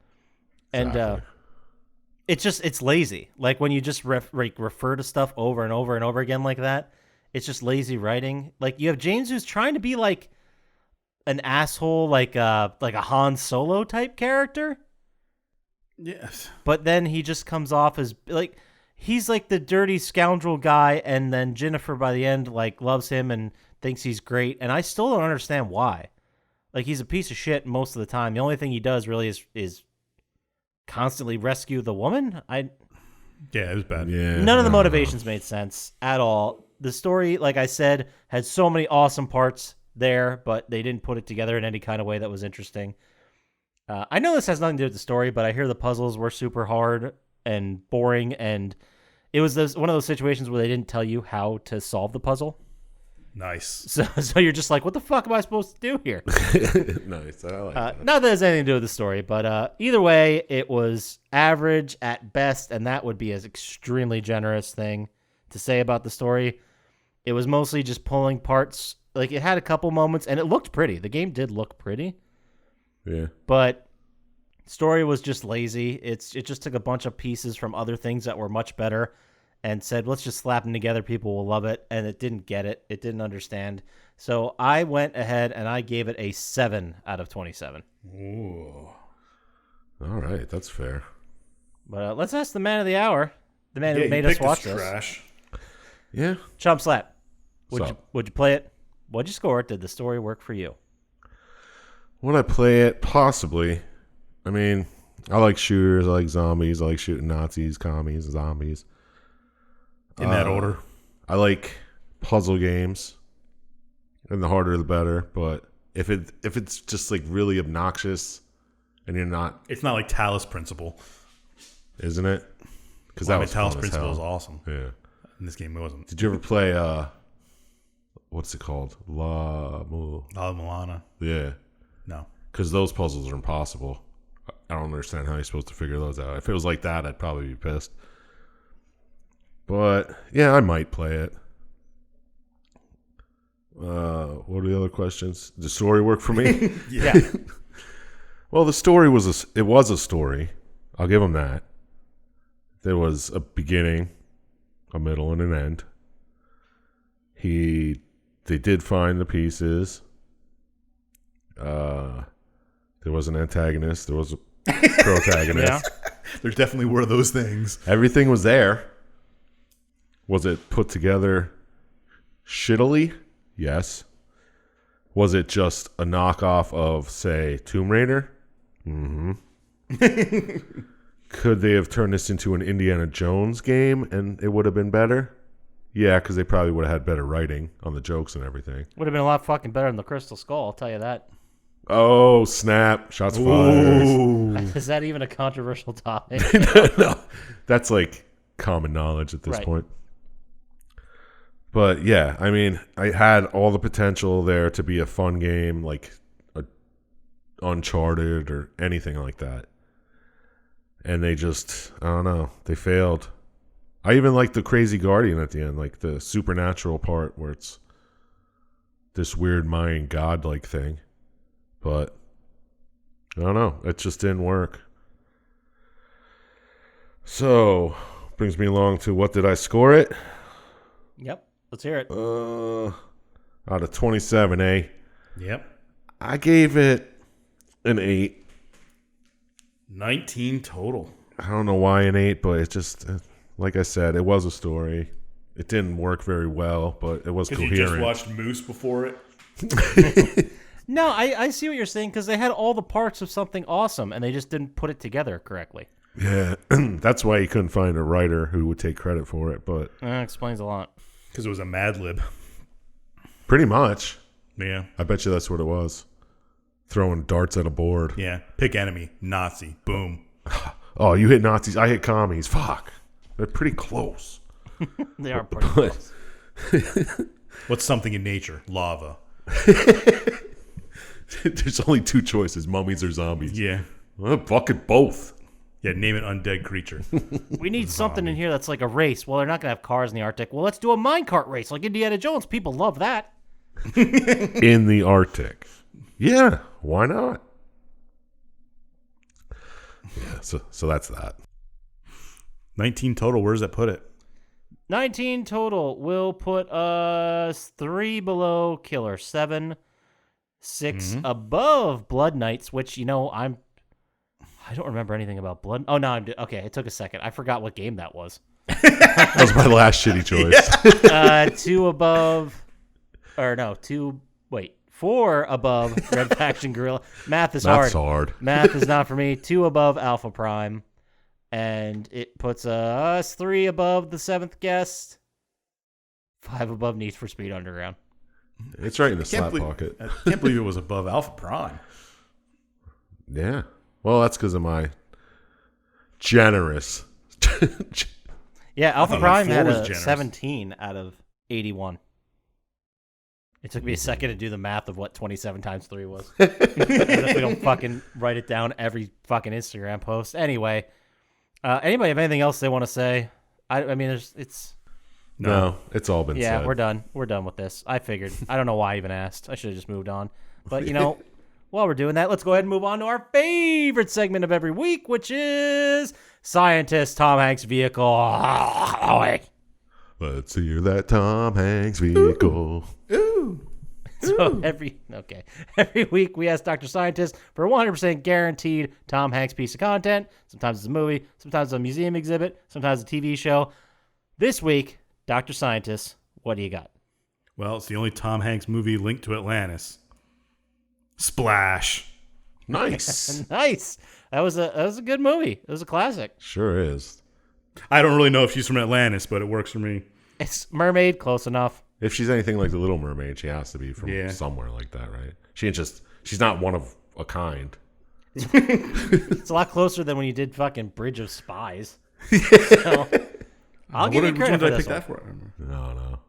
Speaker 3: and
Speaker 1: Exactly.
Speaker 3: it's lazy. Like when you just refer to stuff over and over and over again like that, it's just lazy writing. Like you have James who's trying to be like an asshole, like a Han Solo type character,
Speaker 2: Yes.
Speaker 3: but then he just comes off as like he's like the dirty scoundrel guy, and then Jennifer by the end like loves him and thinks he's great, and I still don't understand why. Like he's a piece of shit most of the time. The only thing he does really is constantly rescue the woman.
Speaker 2: Yeah, it was bad.
Speaker 1: Yeah.
Speaker 3: None of the
Speaker 1: no.
Speaker 3: motivations made sense at all. The story, like I said, had so many awesome parts there, but they didn't put it together in any kind of way that was interesting. I know this has nothing to do with the story, but I hear the puzzles were super hard and boring, and it was one of those situations where they didn't tell you how to solve the puzzle.
Speaker 2: Nice.
Speaker 3: So you're just like, what the fuck am I supposed to do here?
Speaker 1: Nice. I like that.
Speaker 3: Not that it has anything to do with the story, but either way, it was average at best, and that would be an extremely generous thing to say about the story. It was mostly just pulling parts. Like, it had a couple moments, and it looked pretty. The game did look pretty,
Speaker 1: Yeah.
Speaker 3: but story was just lazy. It just took a bunch of pieces from other things that were much better and said, let's just slap them together. People will love it. And it didn't get it. It didn't understand. So I went ahead and I gave it a 7 out of 27.
Speaker 2: Ooh.
Speaker 1: All right. That's fair.
Speaker 3: But let's ask the man of the hour, the man
Speaker 2: Yeah,
Speaker 3: who made
Speaker 2: you
Speaker 3: us
Speaker 2: picked
Speaker 3: watch
Speaker 2: this
Speaker 3: this.
Speaker 2: trash.
Speaker 1: Yeah.
Speaker 3: Chump Slap. Would
Speaker 1: Sup?
Speaker 3: you play it? What'd you score it? Did the story work for you?
Speaker 1: Would I play it? Possibly. I mean, I like shooters. I like zombies. I like shooting Nazis, commies, zombies.
Speaker 2: In that order.
Speaker 1: I like puzzle games, and the harder the better. But if it's just like really obnoxious, and you're not,
Speaker 2: It's not like Talos Principle.
Speaker 1: isn't it? Because
Speaker 2: Well,
Speaker 1: that was
Speaker 2: Talos
Speaker 1: fun as
Speaker 2: Principle
Speaker 1: hell.
Speaker 2: is awesome.
Speaker 1: Yeah.
Speaker 2: In this game, it wasn't.
Speaker 1: Did you ever play? What's it called?
Speaker 2: Milana.
Speaker 1: Yeah.
Speaker 2: No.
Speaker 1: Because those puzzles are impossible. I don't understand how you're supposed to figure those out. If it was like that, I'd probably be pissed. But yeah, I might play it. What are the other questions? Does the story work for me?
Speaker 3: Yeah.
Speaker 1: Well, the story was a story. I'll give them that. There was a beginning, a middle, and an end. They did find the pieces. There was an antagonist. There was a protagonist.
Speaker 3: Yeah.
Speaker 2: There definitely were those things.
Speaker 1: Everything was there. Was it put together shittily? Yes. Was it just a knockoff of, say, Tomb Raider? Mm-hmm. Could they have turned this into an Indiana Jones game and it would have been better? Yeah, because they probably would have had better writing on the jokes and everything.
Speaker 3: Would have been a lot fucking better than the Crystal Skull, I'll tell you that.
Speaker 1: Oh, snap. Shots fired.
Speaker 2: Ooh.
Speaker 3: Is that even a controversial topic?
Speaker 1: No, that's like common knowledge at this
Speaker 3: Right.
Speaker 1: point. But yeah, I mean, I had all the potential there to be a fun game, like a Uncharted or anything like that. And they just, I don't know, they failed. I even like the Crazy Guardian at the end, like the supernatural part where it's this weird Mayan god-like thing. But I don't know, it just didn't work. So, brings me along to what did I score it?
Speaker 3: Yep. Let's hear it.
Speaker 1: Out of 27, eh?
Speaker 2: Yep.
Speaker 1: I gave it an 8.
Speaker 2: 19 total.
Speaker 1: I don't know why an 8, but it just, like I said, it was a story. It didn't work very well, but it was
Speaker 2: Because
Speaker 1: coherent.
Speaker 2: you just watched Moose before it.
Speaker 3: No, I see what you're saying, because they had all the parts of something awesome, and they just didn't put it together correctly.
Speaker 1: Yeah, that's why you couldn't find a writer who would take credit for it, but
Speaker 3: Explains a lot.
Speaker 2: Because it was a Mad Lib.
Speaker 1: pretty much.
Speaker 2: Yeah.
Speaker 1: I bet you that's what it was. Throwing darts at a board.
Speaker 2: Yeah. Pick enemy. Nazi. Boom.
Speaker 1: Oh, you hit Nazis. I hit commies. Fuck. They're pretty close.
Speaker 3: They are pretty close.
Speaker 2: What's something in nature? Lava.
Speaker 1: There's only two choices: mummies or zombies.
Speaker 2: Yeah.
Speaker 1: Well, fuck it, both.
Speaker 2: Yeah, name an undead creature.
Speaker 3: We need something in here that's like a race. Well, they're not going to have cars in the Arctic. Well, let's do a minecart race like Indiana Jones. People love that.
Speaker 1: In the Arctic. Yeah, why not? Yeah, so that's that.
Speaker 2: 19 total. Where does that put it?
Speaker 3: 19 total will put us 3 below Killer 7, 6 above Blood Knights, which, I don't remember anything about Blood. Oh, no, okay, it took a second. I forgot what game that was.
Speaker 1: That was my last shitty choice.
Speaker 3: 2 above, 4 above Red Faction Gorilla. Math is
Speaker 1: That's
Speaker 3: hard.
Speaker 1: hard.
Speaker 3: Math is not for me. 2 above Alpha Prime. And it puts us 3 above the 7th Guest. 5 above Need for Speed Underground.
Speaker 1: It's right in the slap
Speaker 2: believe-
Speaker 1: pocket.
Speaker 2: I can't believe it was above Alpha Prime.
Speaker 1: Yeah. Well, that's because of my generous.
Speaker 3: Yeah, Alpha
Speaker 2: thought
Speaker 3: Prime
Speaker 2: my
Speaker 3: had
Speaker 2: four
Speaker 3: a
Speaker 2: was generous.
Speaker 3: 17 out of 81. It took me a second to do the math of what 27 times 3 was. As if we don't fucking write it down every fucking Instagram post. Anyway, anybody have anything else they want to say? I mean, it's...
Speaker 1: No, it's all been
Speaker 3: Yeah,
Speaker 1: said.
Speaker 3: we're done. We're done with this. I figured. I don't know why I even asked. I should have just moved on. But, while we're doing that, let's go ahead and move on to our favorite segment of every week, which is Syintist, Tom Hanks' vehicle.
Speaker 1: Let's hear that Tom Hanks vehicle.
Speaker 2: Ooh.
Speaker 3: So every week we ask Dr. Syintist for 100% guaranteed Tom Hanks piece of content. Sometimes it's a movie, sometimes it's a museum exhibit, sometimes a TV show. This week, Dr. Syintist, what do you got?
Speaker 2: Well, it's the only Tom Hanks movie linked to Atlantis. Splash.
Speaker 1: Nice.
Speaker 3: Nice. That was a good movie. It was a classic.
Speaker 1: Sure is.
Speaker 2: I don't really know if she's from Atlantis, but it works for me.
Speaker 3: It's Mermaid, close enough.
Speaker 1: If she's anything like the Little Mermaid, she has to be from somewhere like that, right? She's not one of a kind.
Speaker 3: It's a lot closer than when you did fucking Bridge of Spies. So, I'll give you credit for this one.
Speaker 2: for?
Speaker 1: No.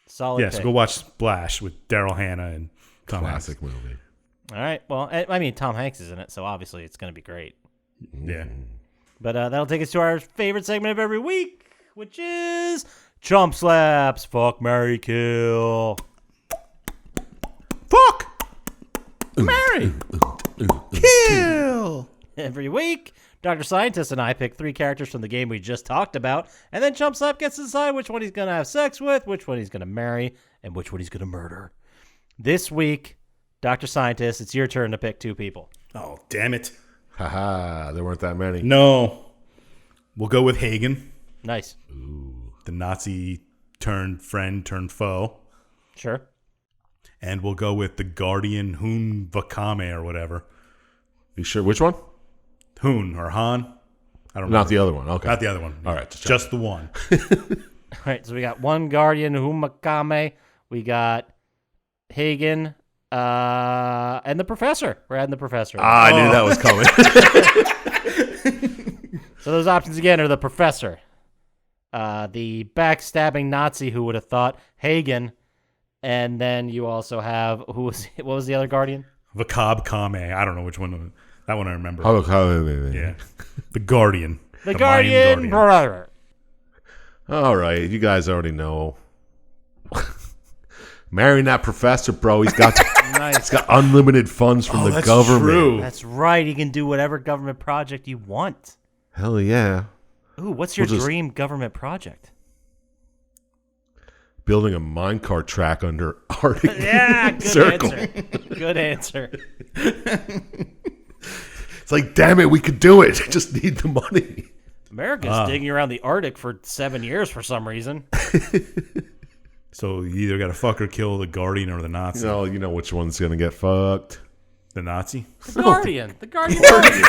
Speaker 3: Solid
Speaker 2: Yes,
Speaker 3: pick.
Speaker 2: go watch Splash with Daryl Hannah and Tom
Speaker 1: Classic
Speaker 2: Hanks.
Speaker 1: movie.
Speaker 3: All right. Well, I mean, Tom Hanks is in it, so obviously it's going to be great.
Speaker 2: Yeah.
Speaker 3: But that'll take us to our favorite segment of every week, which is Chump Slaps. Fuck, marry, kill.
Speaker 2: Fuck! Marry! Kill!
Speaker 3: Every week, Dr. Syintist and I pick 3 characters from the game we just talked about, and then Chump Slap gets to decide which one he's going to have sex with, which one he's going to marry, and which one he's going to murder. This week, Dr. Syintist, it's your turn to pick 2 people.
Speaker 2: Oh, damn it.
Speaker 1: Haha, there weren't that many.
Speaker 2: No. We'll go with Hagen,
Speaker 3: Nice.
Speaker 2: the Nazi turned friend turned foe.
Speaker 3: Sure.
Speaker 2: And we'll go with the Guardian Hoon Vakame or whatever.
Speaker 1: You sure? Which one?
Speaker 2: Hoon or Han. I don't know.
Speaker 1: Not the other one. Okay.
Speaker 2: Not the other one.
Speaker 1: All right,
Speaker 2: Just the one.
Speaker 3: All right, so we got one Guardian, Humakame. We got Hagen, and the Professor. We're adding the Professor.
Speaker 1: I knew that was coming.
Speaker 3: So those options again are the Professor, the backstabbing Nazi who would have thought, Hagen, and then you also have what was the other Guardian?
Speaker 2: Vakab Kame. I don't know which one. That one I remember.
Speaker 1: Yeah.
Speaker 2: The Guardian.
Speaker 3: The
Speaker 2: Mayan
Speaker 3: Guardian brother.
Speaker 1: All right, you guys already know. Marrying that professor, bro. He's got
Speaker 3: Nice.
Speaker 1: unlimited funds from the
Speaker 2: that's
Speaker 1: government.
Speaker 2: true.
Speaker 3: That's right. You can do whatever government project you want.
Speaker 1: Hell yeah.
Speaker 3: Ooh, what's your
Speaker 1: We'll just-
Speaker 3: dream government project?
Speaker 1: Building a minecart track under Arctic
Speaker 3: Yeah, good
Speaker 1: Circle.
Speaker 3: answer. Good answer.
Speaker 1: It's like, damn it, we could do it. Just need the money.
Speaker 3: America's digging around the Arctic for 7 years for some reason.
Speaker 2: So you either got to fuck or kill the Guardian or the Nazi.
Speaker 1: You know which one's going to get fucked.
Speaker 2: The Nazi?
Speaker 3: The Guardian. The Guardian.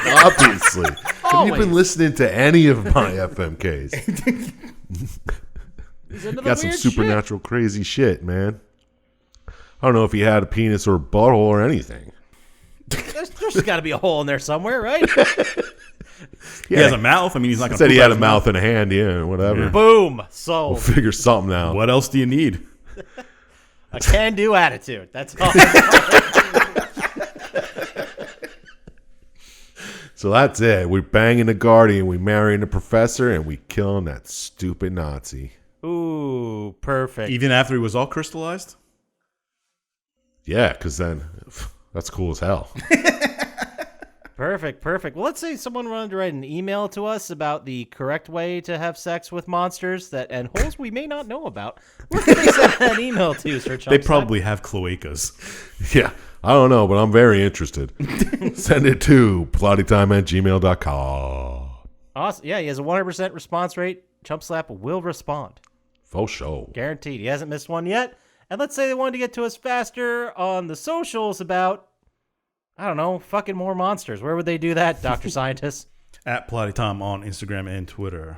Speaker 1: Obviously. Have you
Speaker 3: Always.
Speaker 1: been listening to any of my FMKs?
Speaker 3: He's into the
Speaker 1: Got some
Speaker 3: weird
Speaker 1: supernatural crazy shit, man. I don't know if he had a penis or a butthole or anything.
Speaker 3: There's got to be a hole in there somewhere, right?
Speaker 2: He has a mouth. I mean, he's not going to
Speaker 1: Said he had a mouth and a hand, yeah, whatever.
Speaker 3: Boom.
Speaker 1: We'll
Speaker 3: So
Speaker 1: figure something out.
Speaker 2: What else do you need?
Speaker 3: a can-do attitude. That's all.
Speaker 1: So that's it. We're banging the Guardian, we marrying the Professor, and we killing that stupid Nazi.
Speaker 3: Ooh, perfect.
Speaker 2: Even after he was all crystallized?
Speaker 1: Yeah, because then that's cool as hell.
Speaker 3: Perfect. Well, let's say someone wanted to write an email to us about the correct way to have sex with monsters and holes we may not know about. Where can they send that email to, Sir Chump
Speaker 2: They
Speaker 3: Slap?
Speaker 2: probably have cloacas.
Speaker 1: Yeah, I don't know, but I'm very interested. Send it to plottytime@gmail.com.
Speaker 3: Awesome. Yeah, he has a 100% response rate. Chump Slap will respond.
Speaker 1: For sure.
Speaker 3: Guaranteed. He hasn't missed one yet. And let's say they wanted to get to us faster on the socials about, I don't know, fucking more monsters. Where would they do that, Dr. Syintist?
Speaker 2: At Plotty Tom on Instagram and Twitter.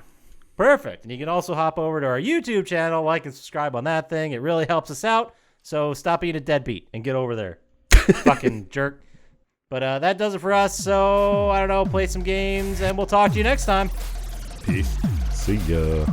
Speaker 3: Perfect. And you can also hop over to our YouTube channel, like and subscribe on that thing. It really helps us out. So stop being a deadbeat and get over there. Fucking jerk. But that does it for us. So, I don't know, play some games, and we'll talk to you next time.
Speaker 2: Peace.
Speaker 1: See ya.